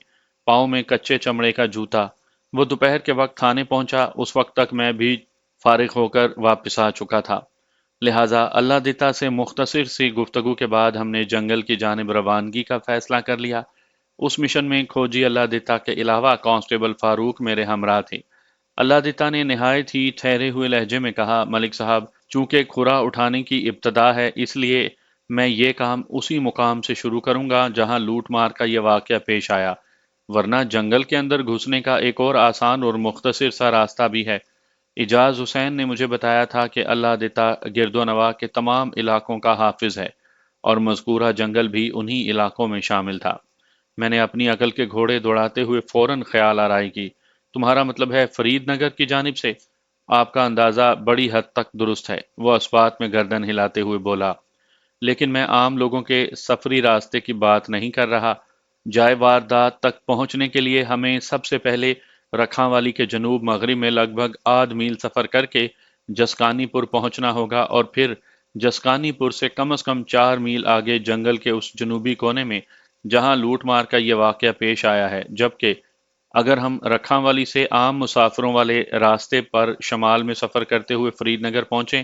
پاؤں میں کچے چمڑے کا جوتا۔ وہ دوپہر کے وقت تھانے پہنچا، اس وقت تک میں بھی فارغ ہو کر واپس آ چکا تھا۔ لہٰذا اللہ دتا سے مختصر سی گفتگو کے بعد ہم نے جنگل کی جانب روانگی کا فیصلہ کر لیا۔ اس مشن میں کھوجی اللہ دتا کے علاوہ کانسٹیبل فاروق میرے ہمراہ تھے۔ اللہ دتا نے نہایت ہی ٹھہرے ہوئے لہجے میں کہا، ملک صاحب، چونکہ کھرا اٹھانے کی ابتدا ہے، اس لیے میں یہ کام اسی مقام سے شروع کروں گا جہاں لوٹ مار کا یہ واقعہ پیش آیا، ورنہ جنگل کے اندر گھسنے کا ایک اور آسان اور مختصر سا راستہ بھی ہے۔ اجاز حسین نے مجھے بتایا تھا کہ اللہ دتا گرد و نواح کے تمام علاقوں کا حافظ ہے اور مذکورہ جنگل بھی انہی علاقوں میں شامل تھا۔ میں نے اپنی عقل کے گھوڑے دوڑاتے ہوئے فوراً خیال آرائی کی، تمہارا مطلب ہے فرید نگر کی جانب سے؟ آپ کا اندازہ بڑی حد تک درست ہے، وہ اثبات میں گردن ہلاتے ہوئے بولا، لیکن میں عام لوگوں کے سفری راستے کی بات نہیں کر رہا۔ جائے واردات تک پہنچنے کے لیے ہمیں سب سے پہلے رکھاں والی کے جنوب مغرب میں لگ بھگ آدھ میل سفر کر کے جسکانی پور پہنچنا ہوگا، اور پھر جسکانی پور سے کم از کم 4 میل آگے جنگل کے اس جنوبی کونے میں جہاں لوٹ مار کا یہ واقعہ پیش آیا ہے۔ جبکہ اگر ہم رکھاں والی سے عام مسافروں والے راستے پر شمال میں سفر کرتے ہوئے فرید نگر پہنچیں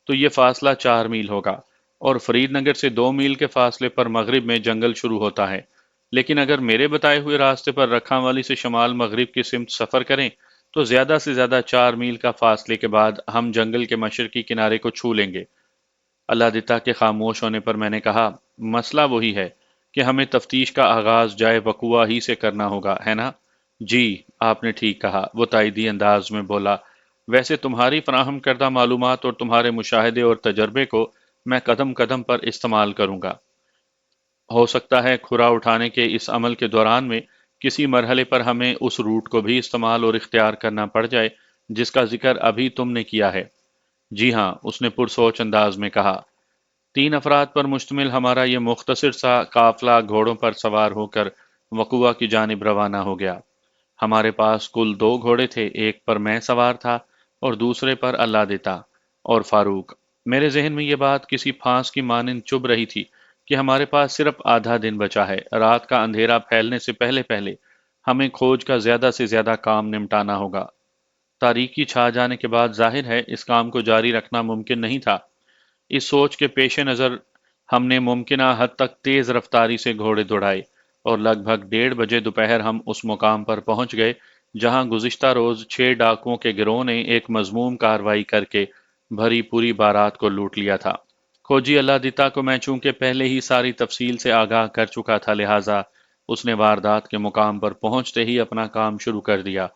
تو یہ فاصلہ 4 میل ہوگا، اور فرید نگر سے 2 میل کے فاصلے پر مغرب میں جنگل شروع ہوتا ہے۔ لیکن اگر میرے بتائے ہوئے راستے پر رکھاں والی سے شمال مغرب کی سمت سفر کریں تو زیادہ سے زیادہ 4 میل کا فاصلے کے بعد ہم جنگل کے مشرقی کنارے کو چھو لیں گے۔ اللہ دتا کے خاموش ہونے پر میں نے کہا، مسئلہ وہی ہے کہ ہمیں تفتیش کا آغاز جائے وقوع ہی سے کرنا ہوگا، ہے نا؟ جی، آپ نے ٹھیک کہا، وہ تائیدی انداز میں بولا۔ ویسے تمہاری فراہم کردہ معلومات اور تمہارے مشاہدے اور تجربے کو میں قدم قدم پر استعمال کروں گا۔ ہو سکتا ہے کھرا اٹھانے کے اس عمل کے دوران میں کسی مرحلے پر ہمیں اس روٹ کو بھی استعمال اور اختیار کرنا پڑ جائے جس کا ذکر ابھی تم نے کیا ہے۔ جی ہاں، اس نے پرسوچ انداز میں کہا۔ 3 افراد پر مشتمل ہمارا یہ مختصر سا قافلہ گھوڑوں پر سوار ہو کر وقوع کی جانب روانہ ہو گیا۔ ہمارے پاس کل 2 گھوڑے تھے، ایک پر میں سوار تھا اور دوسرے پر اللہ دیتا اور فاروق۔ میرے ذہن میں یہ بات کسی پھانس کی مانند چبھ رہی تھی کہ ہمارے پاس صرف آدھا دن بچا ہے، رات کا اندھیرا پھیلنے سے پہلے پہلے ہمیں کھوج کا زیادہ سے زیادہ کام نمٹانا ہوگا۔ تاریکی چھا جانے کے بعد ظاہر ہے اس کام کو جاری رکھنا ممکن نہیں تھا۔ اس سوچ کے پیش نظر ہم نے ممکنہ حد تک تیز رفتاری سے گھوڑے دوڑائے، اور لگ بھگ 1:30 دوپہر ہم اس مقام پر پہنچ گئے جہاں گزشتہ روز 6 ڈاکوؤں کے گروہ نے ایک مذموم کارروائی کر کے بھری پوری بارات کو لوٹ لیا تھا۔ کھوجی اللہ دتا کو میں چونکہ پہلے ہی ساری تفصیل سے آگاہ کر چکا تھا، لہٰذا اس نے واردات کے مقام پر پہنچتے ہی اپنا کام شروع کر دیا۔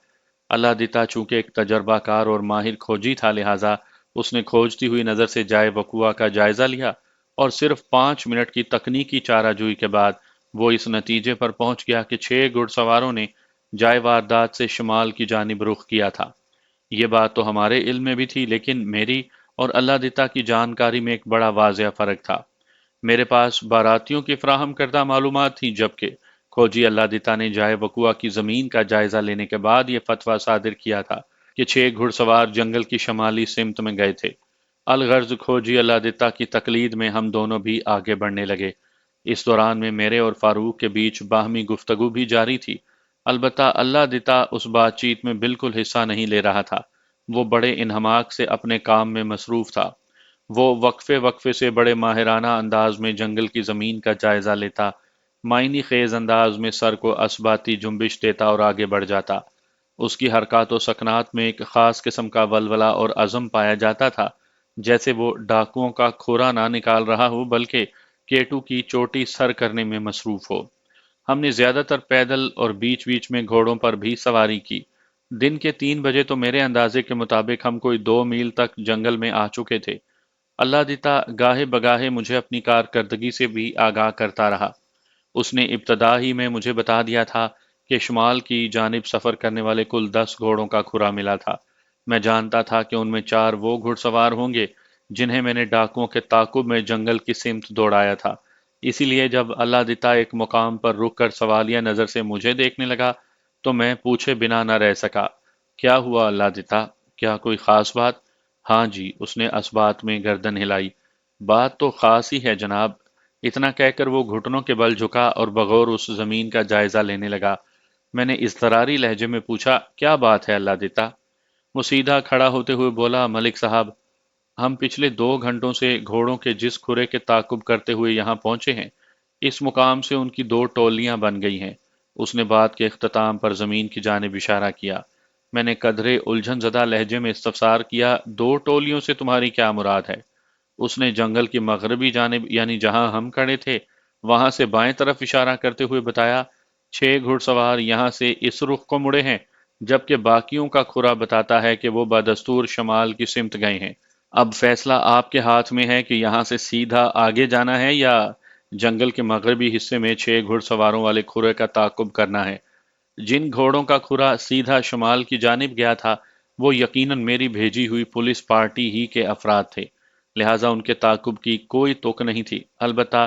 اللہ دتا چونکہ ایک تجربہ کار اور ماہر کھوجی تھا، لہٰذا اس نے کھوجتی ہوئی نظر سے جائے وقوع کا جائزہ لیا، اور صرف 5 منٹ کی تکنیکی چارہ جوئی کے بعد وہ اس نتیجے پر پہنچ گیا کہ 6 گھڑ سواروں نے جائے واردات سے شمال کی جانب رخ کیا تھا۔ یہ بات تو ہمارے علم میں بھی تھی، لیکن میری اور اللہ دتا کی جانکاری میں ایک بڑا واضح فرق تھا۔ میرے پاس باراتیوں کی فراہم کردہ معلومات تھیں، جبکہ کھوجی اللہ دتا نے جائے وقوع کی زمین کا جائزہ لینے کے بعد یہ فتویٰ صادر کیا تھا کہ 6 گھڑ سوار جنگل کی شمالی سمت میں گئے تھے۔ الغرض کھوجی اللہ دتا کی تقلید میں ہم دونوں بھی آگے بڑھنے لگے۔ اس دوران میں میرے اور فاروق کے بیچ باہمی گفتگو بھی جاری تھی، البتہ اللہ دتا اس بات چیت میں بالکل حصہ نہیں لے رہا تھا۔ وہ بڑے انہماک سے اپنے کام میں مصروف تھا۔ وہ وقفے وقفے سے بڑے ماہرانہ انداز میں جنگل کی زمین کا جائزہ لیتا، معنی خیز انداز میں سر کو اسباتی جنبش دیتا اور آگے بڑھ جاتا۔ اس کی حرکات و سکنات میں ایک خاص قسم کا ولولہ اور عزم پایا جاتا تھا، جیسے وہ ڈاکوؤں کا کھورا نہ نکال رہا ہو بلکہ کیٹو کی چوٹی سر کرنے میں مصروف ہو۔ ہم نے زیادہ تر پیدل اور بیچ بیچ میں گھوڑوں پر بھی سواری کی۔ دن کے 3 بجے تو میرے اندازے کے مطابق ہم کوئی 2 میل تک جنگل میں آ چکے تھے۔ اللہ دتا گاہے بگاہے مجھے اپنی کارکردگی سے بھی آگاہ کرتا رہا۔ اس نے ابتدا ہی میں مجھے بتا دیا تھا کہ شمال کی جانب سفر کرنے والے کل 10 گھوڑوں کا کھرا ملا تھا۔ میں جانتا تھا کہ ان میں 4 وہ گھڑ سوار ہوں گے جنہیں میں نے ڈاکوؤں کے تعاقب میں جنگل کی سمت دوڑایا تھا۔ اسی لیے جب اللہ دتا ایک مقام پر رک کر سوالیہ نظر سے مجھے دیکھنے لگا تو میں پوچھے بنا نہ رہ سکا، کیا ہوا اللہ دتا؟ کیا کوئی خاص بات؟ ہاں جی، اس نے اسبات میں گردن ہلائی۔ بات تو خاص ہی ہے جناب۔ اتنا کہہ کر وہ گھٹنوں کے بل جھکا اور بغور اس زمین کا جائزہ لینے لگا۔ میں نے اضطراری لہجے میں پوچھا، کیا بات ہے اللہ دتا؟ وہ سیدھا کھڑا ہوتے ہوئے بولا، ملک صاحب، ہم پچھلے 2 گھنٹوں سے گھوڑوں کے جس کھرے کے تعاقب کرتے ہوئے یہاں پہنچے ہیں، اس مقام سے ان کی 2 ٹولیاں بن گئی ہیں۔ اس نے بات کے اختتام پر زمین کی جانب اشارہ کیا۔ میں نے قدرے الجھن زدہ لہجے میں استفسار کیا، 2 ٹولیوں سے تمہاری کیا مراد ہے؟ اس نے جنگل کی مغربی جانب یعنی جہاں ہم کھڑے تھے وہاں سے بائیں طرف اشارہ کرتے ہوئے بتایا، 6 گھڑ سوار یہاں سے اس رخ کو مڑے ہیں، جبکہ باقیوں کا کھرا بتاتا ہے کہ وہ بدستور شمال کی سمت گئے ہیں۔ اب فیصلہ آپ کے ہاتھ میں ہے کہ یہاں سے سیدھا آگے جانا ہے یا جنگل کے مغربی حصے میں 6 گھڑ سواروں والے کھرے کا تعاقب کرنا ہے۔ جن گھوڑوں کا کھرا سیدھا شمال کی جانب گیا تھا وہ یقیناً میری بھیجی ہوئی پولیس پارٹی ہی کے افراد تھے، لہٰذا ان کے تعاقب کی کوئی تک نہیں تھی۔ البتہ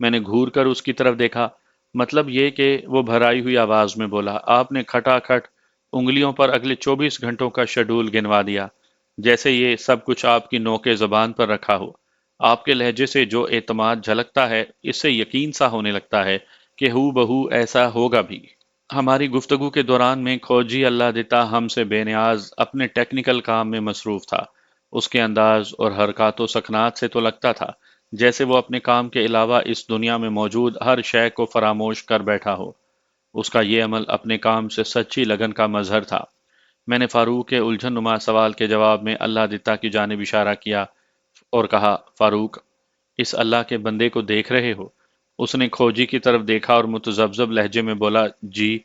میں نے گھور کر اس کی طرف دیکھا، مطلب یہ کہ وہ بھرائی ہوئی آواز میں بولا، آپ نے کھٹا کھٹ انگلیوں پر اگلے 24 گھنٹوں کا شیڈول گنوا دیا، جیسے یہ سب کچھ آپ کی نوک زبان پر رکھا ہو۔ آپ کے لہجے سے جو اعتماد جھلکتا ہے، اس سے یقین سا ہونے لگتا ہے کہ ہو بہو ایسا ہوگا بھی۔ ہماری گفتگو کے دوران میں کھوجی اللہ دیتا ہم سے بے نیاز اپنے ٹیکنیکل کام میں مصروف تھا۔ اس کے انداز اور حرکات و سکنات سے تو لگتا تھا جیسے وہ اپنے کام کے علاوہ اس دنیا میں موجود ہر شے کو فراموش کر بیٹھا ہو۔ اس کا یہ عمل اپنے کام سے سچی لگن کا مظہر تھا۔ میں نے فاروق کے الجھن نما سوال کے جواب میں اللہ دتا کی جانب اشارہ کیا اور کہا، فاروق، اس اللہ کے بندے کو دیکھ رہے ہو؟ اس نے کھوجی کی طرف دیکھا اور متذبذب لہجے میں بولا، جی،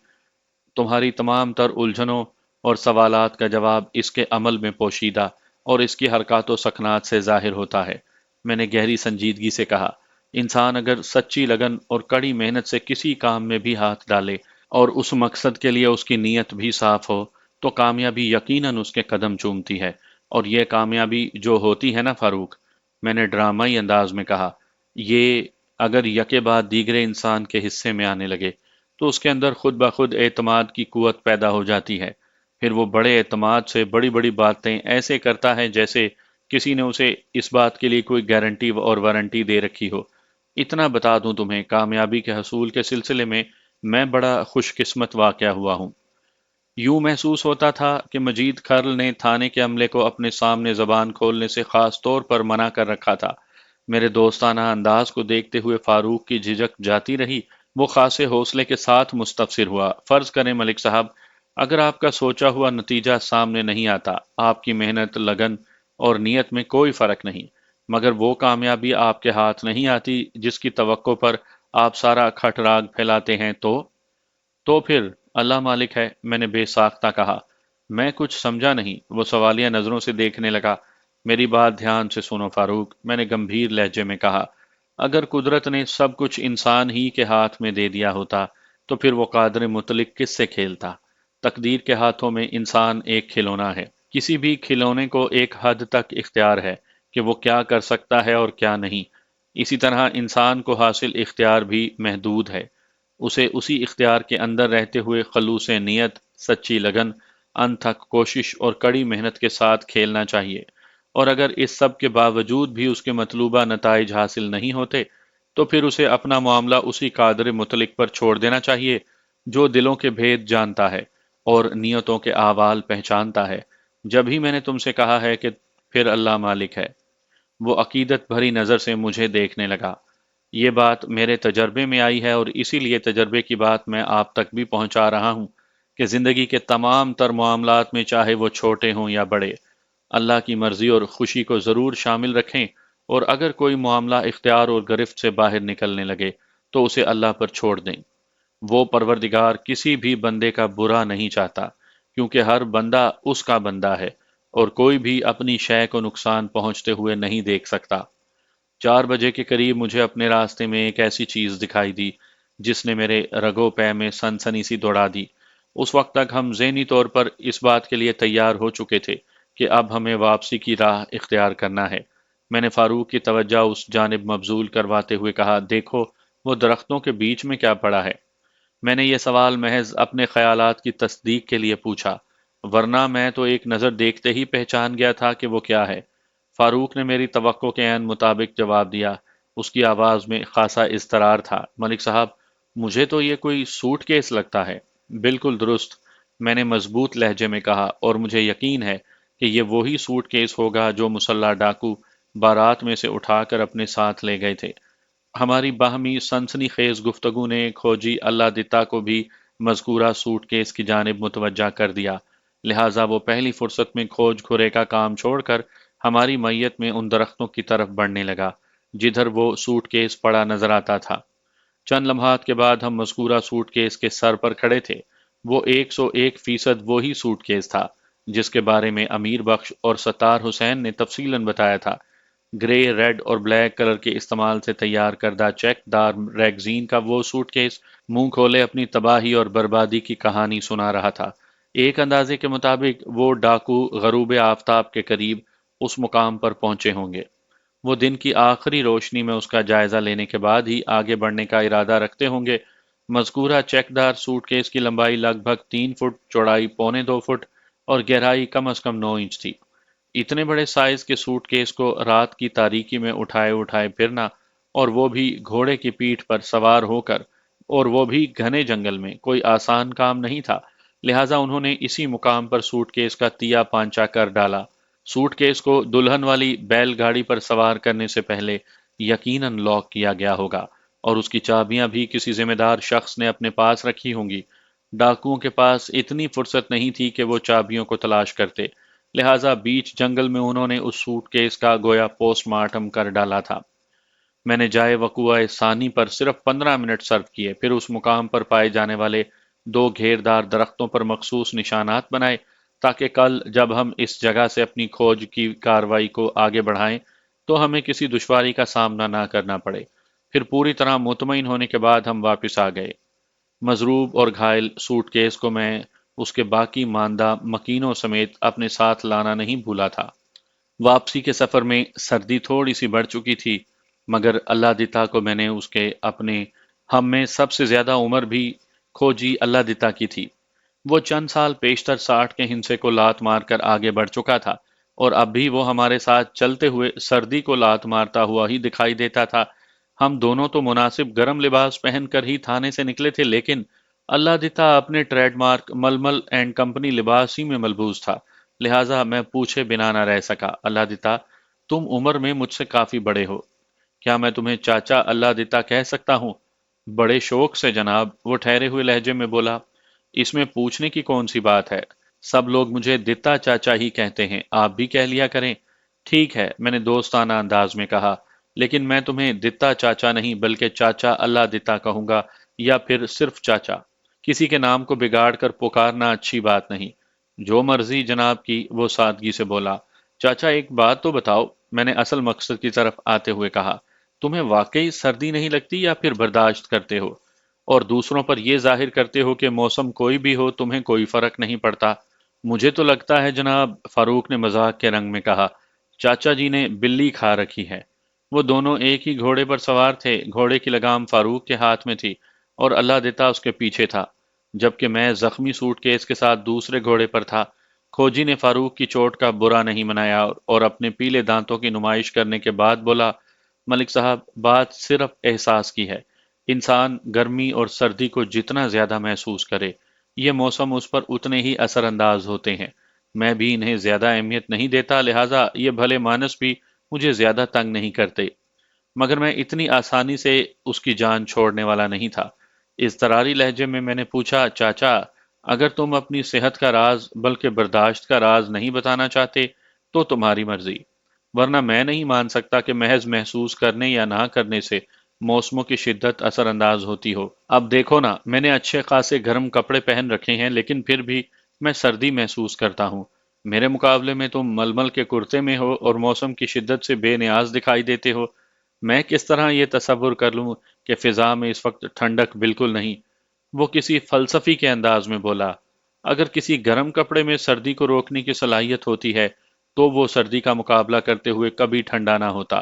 تمہاری تمام تر الجھنوں اور سوالات کا جواب اس کے عمل میں پوشیدہ اور اس کی حرکات و سکنات سے ظاہر ہوتا ہے۔ میں نے گہری سنجیدگی سے کہا، انسان اگر سچی لگن اور کڑی محنت سے کسی کام میں بھی ہاتھ ڈالے اور اس مقصد کے لیے اس کی نیت بھی صاف ہو، تو کامیابی یقیناً اس کے قدم چومتی ہے۔ اور یہ کامیابی جو ہوتی ہے نا فاروق، میں نے ڈرامائی انداز میں کہا، یہ اگر یکے بعد دیگرے انسان کے حصے میں آنے لگے تو اس کے اندر خود بخود اعتماد کی قوت پیدا ہو جاتی ہے۔ پھر وہ بڑے اعتماد سے بڑی بڑی باتیں ایسے کرتا ہے جیسے کسی نے اسے اس بات کے لیے کوئی گارنٹی اور وارنٹی دے رکھی ہو۔ اتنا بتا دوں تمہیں، کامیابی کے حصول کے سلسلے میں بڑا خوش قسمت واقع ہوا ہوں۔ یوں محسوس ہوتا تھا کہ مجید کھرل نے تھانے کے عملے کو اپنے سامنے زبان کھولنے سے خاص طور پر منع کر رکھا تھا۔ میرے دوستانہ انداز کو دیکھتے ہوئے فاروق کی جھجک جاتی رہی۔ وہ خاصے حوصلے کے ساتھ مستفسر ہوا، فرض کریں ملک صاحب، اگر آپ کا سوچا ہوا نتیجہ سامنے نہیں آتا، آپ کی محنت، لگن اور نیت میں کوئی فرق نہیں، مگر وہ کامیابی آپ کے ہاتھ نہیں آتی جس کی توقع پر آپ سارا کھٹ راگ پھیلاتے ہیں، تو پھر اللہ مالک ہے، میں نے بے ساختہ کہا۔ میں کچھ سمجھا نہیں، وہ سوالیہ نظروں سے دیکھنے لگا۔ میری بات دھیان سے سنو فاروق، میں نے گمبھیر لہجے میں کہا، اگر قدرت نے سب کچھ انسان ہی کے ہاتھ میں دے دیا ہوتا تو پھر وہ قادر مطلق کس سے کھیلتا؟ تقدیر کے ہاتھوں میں انسان ایک کھلونا ہے۔ کسی بھی کھلونے کو ایک حد تک اختیار ہے کہ وہ کیا کر سکتا ہے اور کیا نہیں۔ اسی طرح انسان کو حاصل اختیار بھی محدود ہے۔ اسے اسی اختیار کے اندر رہتے ہوئے خلوص نیت، سچی لگن، انتھک کوشش اور کڑی محنت کے ساتھ کھیلنا چاہیے۔ اور اگر اس سب کے باوجود بھی اس کے مطلوبہ نتائج حاصل نہیں ہوتے تو پھر اسے اپنا معاملہ اسی قادر مطلق پر چھوڑ دینا چاہیے جو دلوں کے بھید جانتا ہے اور نیتوں کے احوال پہچانتا ہے۔ جب ہی میں نے تم سے کہا ہے کہ پھر اللہ مالک ہے، وہ عقیدت بھری نظر سے مجھے دیکھنے لگا۔ یہ بات میرے تجربے میں آئی ہے اور اسی لیے تجربے کی بات میں آپ تک بھی پہنچا رہا ہوں کہ زندگی کے تمام تر معاملات میں، چاہے وہ چھوٹے ہوں یا بڑے، اللہ کی مرضی اور خوشی کو ضرور شامل رکھیں، اور اگر کوئی معاملہ اختیار اور گرفت سے باہر نکلنے لگے تو اسے اللہ پر چھوڑ دیں۔ وہ پروردگار کسی بھی بندے کا برا نہیں چاہتا، کیونکہ ہر بندہ اس کا بندہ ہے اور کوئی بھی اپنی شے کو نقصان پہنچتے ہوئے نہیں دیکھ سکتا۔ 4 بجے کے قریب مجھے اپنے راستے میں ایک ایسی چیز دکھائی دی جس نے میرے رگو پے میں سنسنی سی دوڑا دی۔ اس وقت تک ہم ذہنی طور پر اس بات کے لیے تیار ہو چکے تھے کہ اب ہمیں واپسی کی راہ اختیار کرنا ہے۔ میں نے فاروق کی توجہ اس جانب مبذول کرواتے ہوئے کہا، دیکھو، وہ درختوں کے بیچ میں کیا پڑا ہے؟ میں نے یہ سوال محض اپنے خیالات کی تصدیق کے لیے پوچھا، ورنہ میں تو ایک نظر دیکھتے ہی پہچان گیا تھا کہ وہ کیا ہے۔ فاروق نے میری توقع کے عین مطابق جواب دیا۔ اس کی آواز میں خاصا اضطرار تھا، ملک صاحب، مجھے تو یہ کوئی سوٹ کیس لگتا ہے۔ بالکل درست، میں نے مضبوط لہجے میں کہا، اور مجھے یقین ہے کہ یہ وہی سوٹ کیس ہوگا جو مسلح ڈاکو بارات میں سے اٹھا کر اپنے ساتھ لے گئے تھے۔ ہماری باہمی سنسنی خیز گفتگو نے کھوجی اللہ دتا کو بھی مذکورہ سوٹ کیس کی جانب متوجہ کر دیا، لہٰذا وہ پہلی فرصت میں کھوج کھرے کا کام چھوڑ کر ہماری میت میں ان درختوں کی طرف بڑھنے لگا جدھر وہ سوٹ کیس پڑا نظر آتا تھا۔ چند لمحات کے بعد ہم مذکورہ سوٹ کیس کے سر پر کھڑے تھے۔ وہ 101% وہی سوٹ کیس تھا جس کے بارے میں امیر بخش اور ستار حسین نے تفصیلاً بتایا تھا۔ گرے، ریڈ اور بلیک کلر کے استعمال سے تیار کردہ چیک دار ریگزین کا وہ سوٹ کیس منہ کھولے اپنی تباہی اور بربادی کی کہانی سنا رہا تھا۔ ایک اندازے کے مطابق وہ ڈاکو غروب آفتاب کے قریب اس مقام پر پہنچے ہوں گے۔ وہ دن کی آخری روشنی میں اس کا جائزہ لینے کے بعد ہی آگے بڑھنے کا ارادہ رکھتے ہوں گے۔ مذکورہ چیک دار سوٹ کیس کی لمبائی لگ بھگ 3 فٹ، چوڑائی پونے 2 فٹ اور گہرائی کم از کم 9 انچ تھی۔ اتنے بڑے سائز کے سوٹ کیس کو رات کی تاریکی میں اٹھائے اٹھائے پھرنا، اور وہ بھی گھوڑے کی پیٹھ پر سوار ہو کر، اور وہ بھی گھنے جنگل میں، کوئی آسان کام نہیں تھا۔ لہٰذا انہوں نے اسی مقام پر سوٹ کیس کا تیا پانچا کر ڈالا۔ سوٹ کیس کو دلہن والی بیل گاڑی پر سوار کرنے سے پہلے یقیناً لاک کیا گیا ہوگا، اور اس کی چابیاں بھی کسی ذمہ دار شخص نے اپنے پاس رکھی ہوں گی۔ ڈاکوؤں کے پاس اتنی فرصت نہیں تھی کہ وہ چابیوں کو تلاش کرتے، لہٰذا بیچ جنگل میں انہوں نے اس سوٹ کیس کا گویا پوسٹ مارٹم کر ڈالا تھا۔ میں نے جائے وقوع ثانی پر صرف 15 منٹ صرف کیے، پھر اس مقام پر پائے جانے والے 2 گھیردار درختوں پر مخصوص نشانات بنائے، تاکہ کل جب ہم اس جگہ سے اپنی کھوج کی کارروائی کو آگے بڑھائیں تو ہمیں کسی دشواری کا سامنا نہ کرنا پڑے۔ پھر پوری طرح مطمئن ہونے کے بعد ہم واپس آ گئے۔ مضروب اور گھائل سوٹ کیس کو میں اس کے باقی ماندہ مکینوں سمیت اپنے ساتھ لانا نہیں بھولا تھا۔ واپسی کے سفر میں سردی تھوڑی سی بڑھ چکی تھی، مگر اللہ دتا کو میں نے اس کے اپنے ہم میں سب سے زیادہ عمر بھی کھوجی اللہ دتا کی تھی۔ وہ چند سال پیشتر 60 کے ہندسے کو لات مار کر آگے بڑھ چکا تھا، اور اب بھی وہ ہمارے ساتھ چلتے ہوئے سردی کو لات مارتا ہوا ہی دکھائی دیتا تھا۔ ہم دونوں تو مناسب گرم لباس پہن کر ہی تھانے سے نکلے تھے، لیکن اللہ دتا اپنے ٹریڈ مارک ململ اینڈ کمپنی لباس ہی میں ملبوس تھا، لہٰذا میں پوچھے بنا نہ رہ سکا۔ اللہ دتا، تم عمر میں مجھ سے کافی بڑے ہو، کیا میں تمہیں چاچا اللہ دتا کہہ سکتا ہوں؟ بڑے شوق سے جناب، وہ ٹھہرے ہوئے لہجے میں بولا۔ اس میں پوچھنے کی کون سی بات ہے؟ سب لوگ مجھے دتا چاچا ہی کہتے ہیں، آپ بھی کہہ لیا کریں۔ ٹھیک ہے، میں نے دوستانہ انداز میں کہا، لیکن میں تمہیں دتا چاچا نہیں بلکہ چاچا اللہ دتا کہوں گا، یا پھر صرف چاچا۔ کسی کے نام کو بگاڑ کر پکارنا اچھی بات نہیں۔ جو مرضی جناب کی، وہ سادگی سے بولا۔ چاچا ایک بات تو بتاؤ، میں نے اصل مقصد کی طرف آتے ہوئے کہا، تمہیں واقعی سردی نہیں لگتی یا پھر برداشت کرتے ہو، اور دوسروں پر یہ ظاہر کرتے ہو کہ موسم کوئی بھی ہو تمہیں کوئی فرق نہیں پڑتا؟ مجھے تو لگتا ہے جناب، فاروق نے مذاق کے رنگ میں کہا، چاچا جی نے بلی کھا رکھی ہے۔ وہ دونوں ایک ہی گھوڑے پر سوار تھے، گھوڑے کی لگام فاروق کے ہاتھ میں تھی اور اللہ دیتا اس کے پیچھے تھا، جبکہ میں زخمی سوٹ کیس کے ساتھ دوسرے گھوڑے پر تھا۔ کھوجی نے فاروق کی چوٹ کا برا نہیں منایا اور اپنے پیلے دانتوں کی نمائش کرنے کے بعد بولا، ملک صاحب، بات صرف احساس کی ہے۔ انسان گرمی اور سردی کو جتنا زیادہ محسوس کرے، یہ موسم اس پر اتنے ہی اثر انداز ہوتے ہیں۔ میں بھی انہیں زیادہ اہمیت نہیں دیتا، لہٰذا یہ بھلے مانس بھی مجھے زیادہ تنگ نہیں کرتے، مگر میں اتنی آسانی سے اس کی جان چھوڑنے والا نہیں تھا۔ اضطراری لہجے میں نے پوچھا، چاچا، اگر تم اپنی صحت کا راز بلکہ برداشت کا راز نہیں بتانا چاہتے تو تمہاری مرضی، ورنہ میں نہیں مان سکتا کہ محض محسوس کرنے یا نہ کرنے سے موسموں کی شدت اثر انداز ہوتی ہو۔ اب دیکھو نا، میں نے اچھے خاصے گرم کپڑے پہن رکھے ہیں، لیکن پھر بھی میں سردی محسوس کرتا ہوں۔ میرے مقابلے میں تم ململ کے کرتے میں ہو اور موسم کی شدت سے بے نیاز دکھائی دیتے ہو۔ میں کس طرح یہ تصور کر لوں کہ فضا میں اس وقت ٹھنڈک بالکل نہیں؟ وہ کسی فلسفی کے انداز میں بولا، اگر کسی گرم کپڑے میں سردی کو روکنے کی صلاحیت ہوتی ہے تو وہ سردی کا مقابلہ کرتے ہوئے کبھی ٹھنڈا نہ ہوتا۔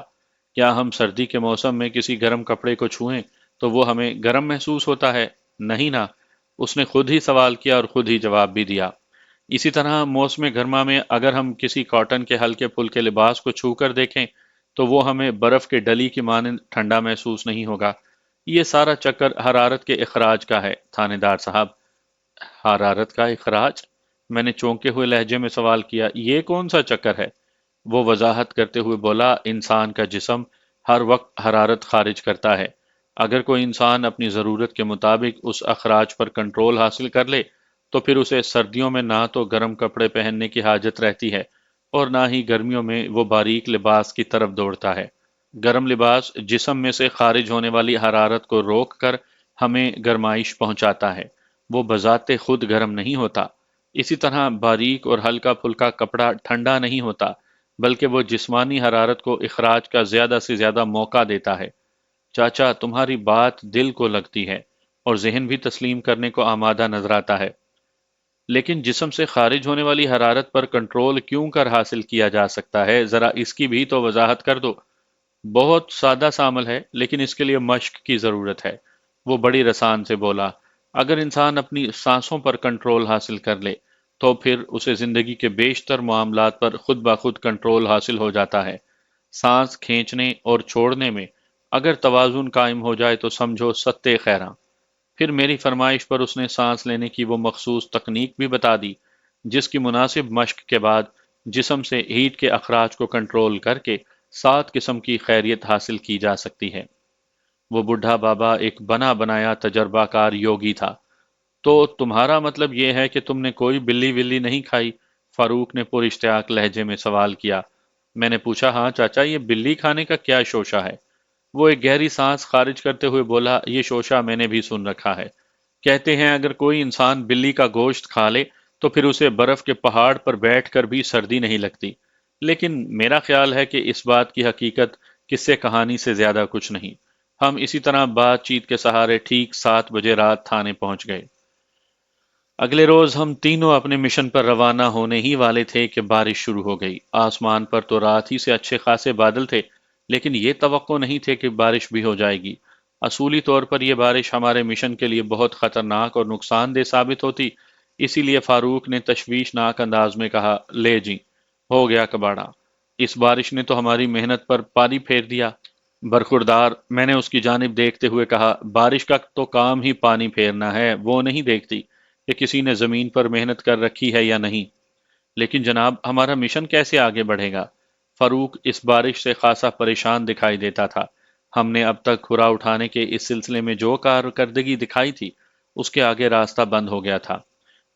کیا ہم سردی کے موسم میں کسی گرم کپڑے کو چھوئیں تو وہ ہمیں گرم محسوس ہوتا ہے؟ نہیں نا۔ اس نے خود ہی سوال کیا اور خود ہی جواب بھی دیا۔ اسی طرح موسم گرما میں اگر ہم کسی کاٹن کے ہلکے پھلکے لباس کو چھو کر دیکھیں تو وہ ہمیں برف کے ڈلی کی مانند ٹھنڈا محسوس نہیں ہوگا۔ یہ سارا چکر حرارت کے اخراج کا ہے تھانے دار صاحب۔ حرارت کا اخراج؟ میں نے چونکے ہوئے لہجے میں سوال کیا، یہ کون سا چکر ہے؟ وہ وضاحت کرتے ہوئے بولا، انسان کا جسم ہر وقت حرارت خارج کرتا ہے۔ اگر کوئی انسان اپنی ضرورت کے مطابق اس اخراج پر کنٹرول حاصل کر لے تو پھر اسے سردیوں میں نہ تو گرم کپڑے پہننے کی حاجت رہتی ہے اور نہ ہی گرمیوں میں وہ باریک لباس کی طرف دوڑتا ہے۔ گرم لباس جسم میں سے خارج ہونے والی حرارت کو روک کر ہمیں گرمائش پہنچاتا ہے، وہ بذات خود گرم نہیں ہوتا۔ اسی طرح باریک اور ہلکا پھلکا کپڑا ٹھنڈا نہیں ہوتا، بلکہ وہ جسمانی حرارت کو اخراج کا زیادہ سے زیادہ موقع دیتا ہے۔ چاچا، تمہاری بات دل کو لگتی ہے اور ذہن بھی تسلیم کرنے کو آمادہ نظر آتا ہے، لیکن جسم سے خارج ہونے والی حرارت پر کنٹرول کیوں کر حاصل کیا جا سکتا ہے؟ ذرا اس کی بھی تو وضاحت کر دو۔ بہت سادہ سا عمل ہے لیکن اس کے لیے مشق کی ضرورت ہے۔ وہ بڑی رسان سے بولا، اگر انسان اپنی سانسوں پر کنٹرول حاصل کر لے تو پھر اسے زندگی کے بیشتر معاملات پر خود بخود کنٹرول حاصل ہو جاتا ہے۔ سانس کھینچنے اور چھوڑنے میں اگر توازن قائم ہو جائے تو سمجھو ستے خیراں۔ پھر میری فرمائش پر اس نے سانس لینے کی وہ مخصوص تکنیک بھی بتا دی جس کی مناسب مشق کے بعد جسم سے ہیٹ کے اخراج کو کنٹرول کر کے 7 قسم کی خیریت حاصل کی جا سکتی ہے۔ وہ بڈھا بابا ایک بنا بنایا تجربہ کار یوگی تھا۔ تو تمہارا مطلب یہ ہے کہ تم نے کوئی بلی ولی نہیں کھائی؟ فاروق نے پر اشتیاق لہجے میں سوال کیا۔ میں نے پوچھا، ہاں چاچا، یہ بلی کھانے کا کیا شوشہ ہے؟ وہ ایک گہری سانس خارج کرتے ہوئے بولا، یہ شوشہ میں نے بھی سن رکھا ہے۔ کہتے ہیں اگر کوئی انسان بلی کا گوشت کھا لے تو پھر اسے برف کے پہاڑ پر بیٹھ کر بھی سردی نہیں لگتی۔ لیکن میرا خیال ہے کہ اس بات کی حقیقت قصے کہانی سے زیادہ کچھ نہیں۔ ہم اسی طرح بات چیت کے سہارے ٹھیک 7 بجے رات تھانے پہنچ گئے۔ اگلے روز ہم تینوں اپنے مشن پر روانہ ہونے ہی والے تھے کہ بارش شروع ہو گئی۔ آسمان پر تو رات ہی سے اچھے خاصے بادل تھے، لیکن یہ توقع نہیں تھے کہ بارش بھی ہو جائے گی۔ اصولی طور پر یہ بارش ہمارے مشن کے لیے بہت خطرناک اور نقصان دہ ثابت ہوتی، اسی لیے فاروق نے تشویشناک انداز میں کہا، لے جی، ہو گیا کباڑا، اس بارش نے تو ہماری محنت پر پانی پھیر دیا۔ برخوردار، میں نے اس کی جانب دیکھتے ہوئے کہا، بارش کا تو کام ہی پانی پھیرنا ہے، وہ نہیں دیکھتی کہ کسی نے زمین پر محنت کر رکھی ہے یا نہیں۔ لیکن جناب، ہمارا مشن کیسے آگے بڑھے گا؟ فاروق اس بارش سے خاصا پریشان دکھائی دیتا تھا۔ ہم نے اب تک کھرا اٹھانے کے اس سلسلے میں جو کارکردگی دکھائی تھی، اس کے آگے راستہ بند ہو گیا تھا۔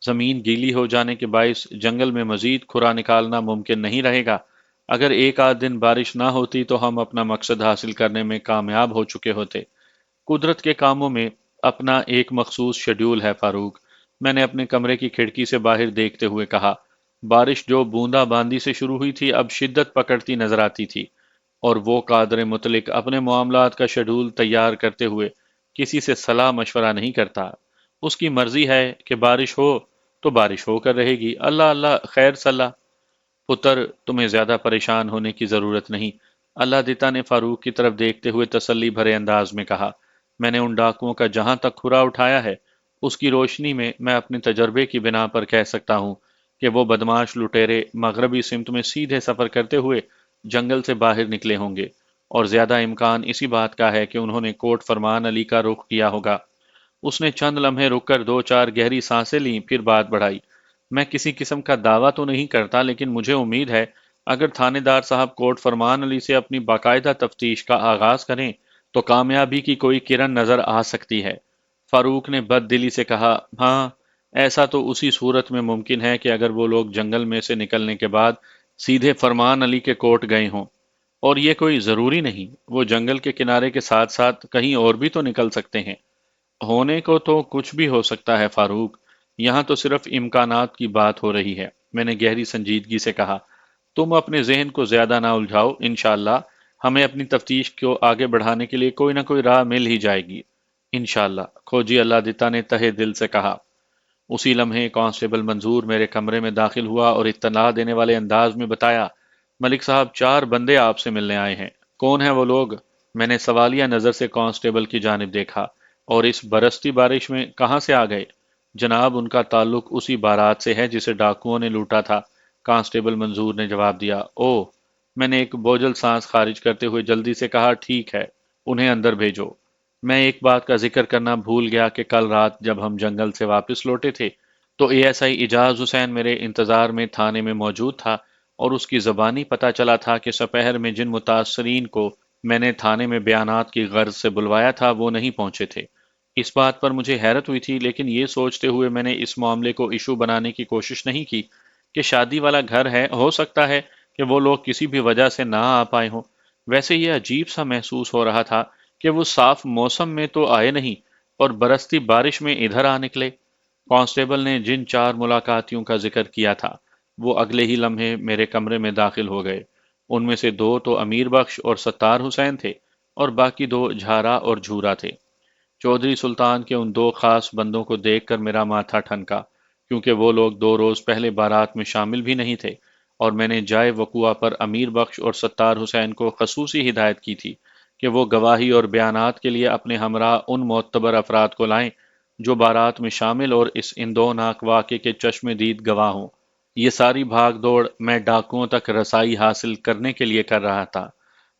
زمین گیلی ہو جانے کے باعث جنگل میں مزید کھرا نکالنا ممکن نہیں رہے گا۔ اگر ایک آدھ دن بارش نہ ہوتی تو ہم اپنا مقصد حاصل کرنے میں کامیاب ہو چکے ہوتے۔ قدرت کے کاموں میں اپنا ایک مخصوص شیڈول ہے فاروق، میں نے اپنے کمرے کی کھڑکی سے باہر دیکھتے ہوئے کہا۔ بارش جو بوندا باندی سے شروع ہوئی تھی اب شدت پکڑتی نظر آتی تھی، اور وہ قادر مطلق اپنے معاملات کا شیڈول تیار کرتے ہوئے کسی سے صلاح مشورہ نہیں کرتا۔ اس کی مرضی ہے کہ بارش ہو تو بارش ہو کر رہے گی، اللہ اللہ خیر صلاح۔ پتر، تمہیں زیادہ پریشان ہونے کی ضرورت نہیں، اللہ دیتا نے فاروق کی طرف دیکھتے ہوئے تسلی بھرے انداز میں کہا۔ میں نے ان ڈاکوؤں کا جہاں تک کھرا اٹھایا ہے، اس کی روشنی میں میں اپنے تجربے کی بنا پر کہہ سکتا ہوں کہ وہ بدماش لٹیرے مغربی سمت میں سیدھے سفر کرتے ہوئے جنگل سے باہر نکلے ہوں گے، اور زیادہ امکان اسی بات کا ہے کہ انہوں نے کوٹ فرمان علی کا رخ کیا ہوگا۔ اس نے چند لمحے رک کر 2 4 گہری سانسیں لیں، پھر بات بڑھائی۔ میں کسی قسم کا دعویٰ تو نہیں کرتا، لیکن مجھے امید ہے اگر تھانے دار صاحب کوٹ فرمان علی سے اپنی باقاعدہ تفتیش کا آغاز کریں تو کامیابی کی کوئی کرن نظر آ سکتی ہے۔ فاروق نے بد دلی سے کہا، ہاں، ایسا تو اسی صورت میں ممکن ہے کہ اگر وہ لوگ جنگل میں سے نکلنے کے بعد سیدھے فرمان علی کے کوٹ گئے ہوں، اور یہ کوئی ضروری نہیں، وہ جنگل کے کنارے کے ساتھ ساتھ کہیں اور بھی تو نکل سکتے ہیں۔ ہونے کو تو کچھ بھی ہو سکتا ہے فاروق، یہاں تو صرف امکانات کی بات ہو رہی ہے، میں نے گہری سنجیدگی سے کہا۔ تم اپنے ذہن کو زیادہ نہ الجھاؤ، انشاءاللہ ہمیں اپنی تفتیش کو آگے بڑھانے کے لیے کوئی نہ کوئی راہ مل ہی جائے گی، انشاءاللہ، کھوجی اللہ دتا نے تہہ دل سے کہا۔ اسی لمحے کانسٹیبل منظور میرے کمرے میں داخل ہوا اور اطلاع دینے والے انداز میں بتایا، ملک صاحب 4 بندے آپ سے ملنے آئے ہیں۔ کون ہیں وہ لوگ؟ میں نے سوالیہ نظر سے کانسٹیبل کی جانب دیکھا۔ اور اس برستی بارش میں کہاں سے آ گئے؟ جناب، ان کا تعلق اسی بارات سے ہے جسے ڈاکوؤں نے لوٹا تھا، کانسٹیبل منظور نے جواب دیا۔ اوہ! میں نے ایک بوجھل سانس خارج کرتے ہوئے جلدی سے کہا، ٹھیک ہے، انہیں اندر بھیجو۔ میں ایک بات کا ذکر کرنا بھول گیا کہ کل رات جب ہم جنگل سے واپس لوٹے تھے تو اے ایس آئی اجاز حسین میرے انتظار میں تھانے میں موجود تھا، اور اس کی زبانی پتہ چلا تھا کہ سپہر میں جن متاثرین کو میں نے تھانے میں بیانات کی غرض سے بلوایا تھا وہ نہیں پہنچے تھے۔ اس بات پر مجھے حیرت ہوئی تھی، لیکن یہ سوچتے ہوئے میں نے اس معاملے کو ایشو بنانے کی کوشش نہیں کی کہ شادی والا گھر ہے، ہو سکتا ہے کہ وہ لوگ کسی بھی وجہ سے نہ آ پائے ہوں۔ ویسے یہ عجیب سا محسوس ہو رہا تھا کہ وہ صاف موسم میں تو آئے نہیں اور برستی بارش میں ادھر آ نکلے۔ کانسٹیبل نے جن 4 ملاقاتیوں کا ذکر کیا تھا وہ اگلے ہی لمحے میرے کمرے میں داخل ہو گئے۔ ان میں سے 2 تو امیر بخش اور ستار حسین تھے، اور باقی 2 جھارا اور جھورا تھے۔ چودھری سلطان کے ان 2 خاص بندوں کو دیکھ کر میرا ماتھا ٹھنکا، کیونکہ وہ لوگ 2 روز پہلے بارات میں شامل بھی نہیں تھے، اور میں نے جائے وقوع پر امیر بخش اور ستار حسین کو خصوصی ہدایت کی تھی کہ وہ گواہی اور بیانات کے لیے اپنے ہمراہ ان معتبر افراد کو لائیں جو بارات میں شامل اور اس اندوناک واقعے کے چشم دید گواہ ہوں۔ یہ ساری بھاگ دوڑ میں ڈاکوؤں تک رسائی حاصل کرنے کے لیے کر رہا تھا۔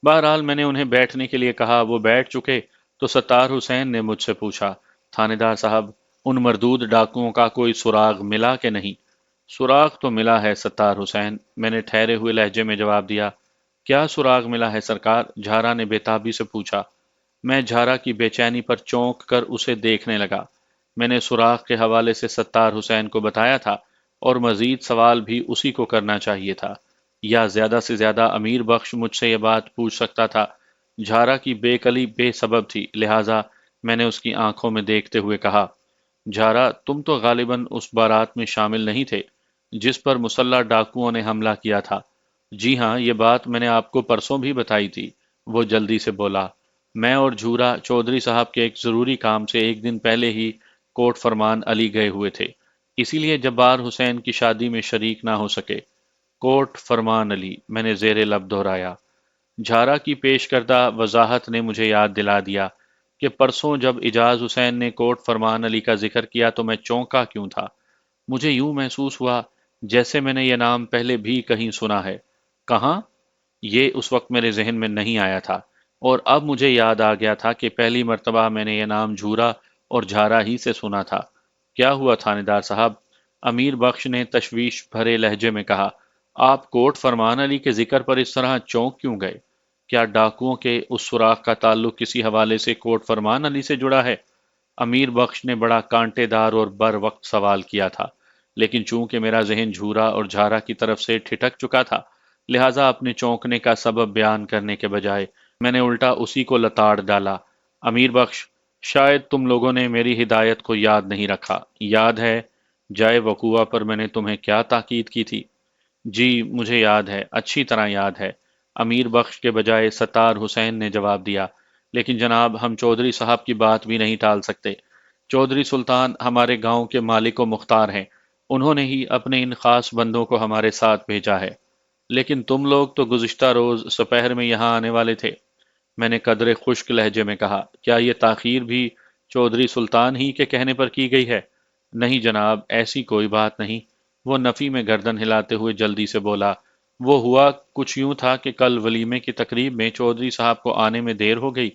بہرحال میں نے انہیں بیٹھنے کے لیے کہا، وہ بیٹھ چکے تو ستار حسین نے مجھ سے پوچھا، تھانے دار صاحب، ان مردود ڈاکوؤں کا کوئی سراغ ملا کہ نہیں؟ سراغ تو ملا ہے ستار حسین، میں نے ٹھہرے ہوئے لہجے میں جواب دیا۔ کیا سراغ ملا ہے سرکار؟ جھارا نے بےتابی سے پوچھا۔ میں جھارا کی بے چینی پر چونک کر اسے دیکھنے لگا۔ میں نے سراغ کے حوالے سے ستار حسین کو بتایا تھا اور مزید سوال بھی اسی کو کرنا چاہیے تھا، یا زیادہ سے زیادہ امیر بخش مجھ سے یہ بات پوچھ سکتا تھا۔ جھارا کی بے کلی بے سبب تھی، لہٰذا میں نے اس کی آنکھوں میں دیکھتے ہوئے کہا، جھارا، تم تو غالباً اس بارات میں شامل نہیں تھے جس پر مسلح ڈاکوؤں نے حملہ کیا تھا۔ جی ہاں، یہ بات میں نے آپ کو پرسوں بھی بتائی تھی، وہ جلدی سے بولا۔ میں اور جھورا چودھری صاحب کے ایک ضروری کام سے ایک دن پہلے ہی کوٹ فرمان علی گئے ہوئے تھے، اسی لیے جبار حسین کی شادی میں شریک نہ ہو سکے۔ کوٹ فرمان علی، میں نے زیر لب دہرایا۔ جھارا کی پیش کردہ وضاحت نے مجھے یاد دلا دیا کہ پرسوں جب اجاز حسین نے کوٹ فرمان علی کا ذکر کیا تو میں چونکا کیوں تھا۔ مجھے یوں محسوس ہوا جیسے میں نے یہ نام پہلے بھی کہیں سنا ہے۔ کہاں؟ یہ اس وقت میرے ذہن میں نہیں آیا تھا، اور اب مجھے یاد آ گیا تھا کہ پہلی مرتبہ میں نے یہ نام جھورا اور جھارا ہی سے سنا تھا۔ کیا ہوا تھانے دار صاحب؟ امیر بخش نے تشویش بھرے لہجے میں کہا، آپ کوٹ فرمان علی کے ذکر پر اس طرح چونک کیوں گئے؟ کیا ڈاکوؤں کے اس سوراخ کا تعلق کسی حوالے سے کوٹ فرمان علی سے جڑا ہے؟ امیر بخش نے بڑا کانٹے دار اور بر وقت سوال کیا تھا، لیکن چونکہ میرا ذہن جھورا اور جھارا کی طرف سے ٹھٹک چکا تھا، لہٰذا اپنے چونکنے کا سبب بیان کرنے کے بجائے میں نے الٹا اسی کو لتاڑ ڈالا۔ امیر بخش، شاید تم لوگوں نے میری ہدایت کو یاد نہیں رکھا۔ یاد ہے جائے وقوعہ پر میں نے تمہیں کیا تاکید کی تھی؟ جی مجھے یاد ہے، اچھی طرح یاد ہے، امیر بخش کے بجائے ستار حسین نے جواب دیا۔ لیکن جناب، ہم چودھری صاحب کی بات بھی نہیں ٹال سکتے۔ چودھری سلطان ہمارے گاؤں کے مالک و مختار ہیں، انہوں نے ہی اپنے ان خاص بندوں کو ہمارے ساتھ بھیجا ہے۔ لیکن تم لوگ تو گزشتہ روز سپہر میں یہاں آنے والے تھے، میں نے قدرے خشک لہجے میں کہا۔ کیا یہ تاخیر بھی چودھری سلطان ہی کے کہنے پر کی گئی ہے؟ نہیں جناب، ایسی کوئی بات نہیں، وہ نفی میں گردن ہلاتے ہوئے جلدی سے بولا۔ وہ ہوا کچھ یوں تھا کہ کل ولیمے کی تقریب میں چودھری صاحب کو آنے میں دیر ہو گئی،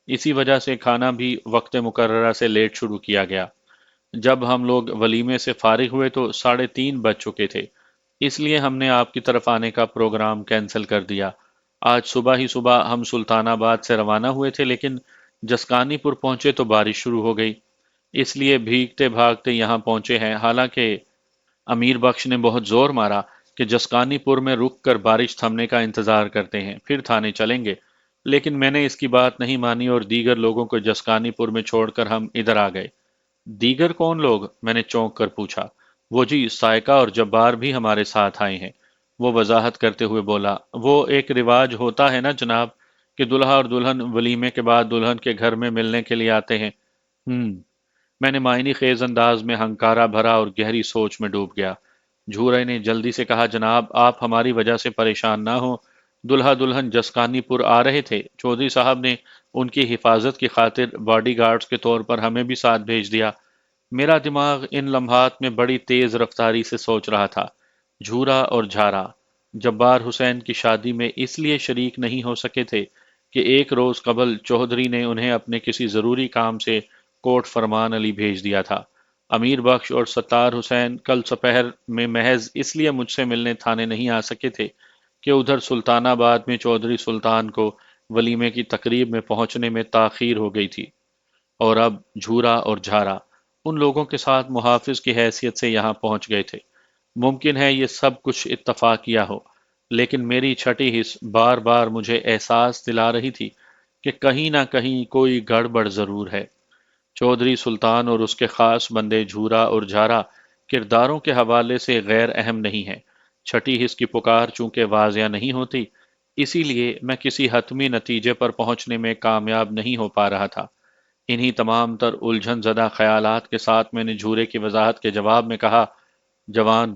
اسی وجہ سے کھانا بھی وقت مقررہ سے لیٹ شروع کیا گیا۔ جب ہم لوگ ولیمے سے فارغ ہوئے تو 3:30 بج چکے تھے، اس لیے ہم نے آپ کی طرف آنے کا پروگرام کینسل کر دیا۔ آج صبح ہی صبح ہم سلطان آباد سے روانہ ہوئے تھے، لیکن جسکانی پور پہنچے تو بارش شروع ہو گئی، اس لیے بھیگتے بھاگتے یہاں پہنچے ہیں۔ حالانکہ امیر بخش نے بہت زور مارا کہ جسکانی پور میں رک کر بارش تھمنے کا انتظار کرتے ہیں، پھر تھانے چلیں گے، لیکن میں نے اس کی بات نہیں مانی اور دیگر لوگوں کو جسکانی پور میں چھوڑ کر ہم ادھر آ گئے۔ دیگر کون لوگ؟ میں نے چونک کر پوچھا۔ وہ جی، سائقہ اور جبار بھی ہمارے ساتھ آئے ہیں، وہ وضاحت کرتے ہوئے بولا۔ وہ ایک رواج ہوتا ہے نا جناب کہ دلہا اور دلہن ولیمے کے بعد دلہن کے گھر میں ملنے کے لیے آتے ہیں۔ میں نے معنی خیز انداز میں ہنکارا بھرا اور گہری سوچ میں ڈوب گیا۔ جھورے نے جلدی سے کہا، جناب آپ ہماری وجہ سے پریشان نہ ہوں، دلہا دلہن جسکانی پور آ رہے تھے، چودھری صاحب نے ان کی حفاظت کی خاطر باڈی گارڈز کے طور پر ہمیں بھی ساتھ بھیج دیا۔ میرا دماغ ان لمحات میں بڑی تیز رفتاری سے سوچ رہا تھا۔ جھورا اور جھارا جبار حسین کی شادی میں اس لیے شریک نہیں ہو سکے تھے کہ ایک روز قبل چودھری نے انہیں اپنے کسی ضروری کام سے کوٹ فرمان علی بھیج دیا تھا۔ امیر بخش اور ستار حسین کل سپہر میں محض اس لیے مجھ سے ملنے تھانے نہیں آ سکے تھے کہ ادھر سلطان آباد میں چودھری سلطان کو ولیمے کی تقریب میں پہنچنے میں تاخیر ہو گئی تھی، اور اب جھورا اور جھارا ان لوگوں کے ساتھ محافظ کی حیثیت سے یہاں پہنچ گئے تھے۔ ممکن ہے یہ سب کچھ اتفاقیہ ہو، لیکن میری چھٹی حس بار بار مجھے احساس دلا رہی تھی کہ کہیں نہ کہیں کوئی گڑبڑ ضرور ہے۔ چودھری سلطان اور اس کے خاص بندے جھورا اور جھارا کرداروں کے حوالے سے غیر اہم نہیں ہیں۔ چھٹی حس کی پکار چونکہ واضح نہیں ہوتی، اسی لیے میں کسی حتمی نتیجے پر پہنچنے میں کامیاب نہیں ہو پا رہا تھا۔ انہی تمام تر الجھن زدہ خیالات کے ساتھ میں نے جھورے کی وضاحت کے جواب میں کہا، جوان،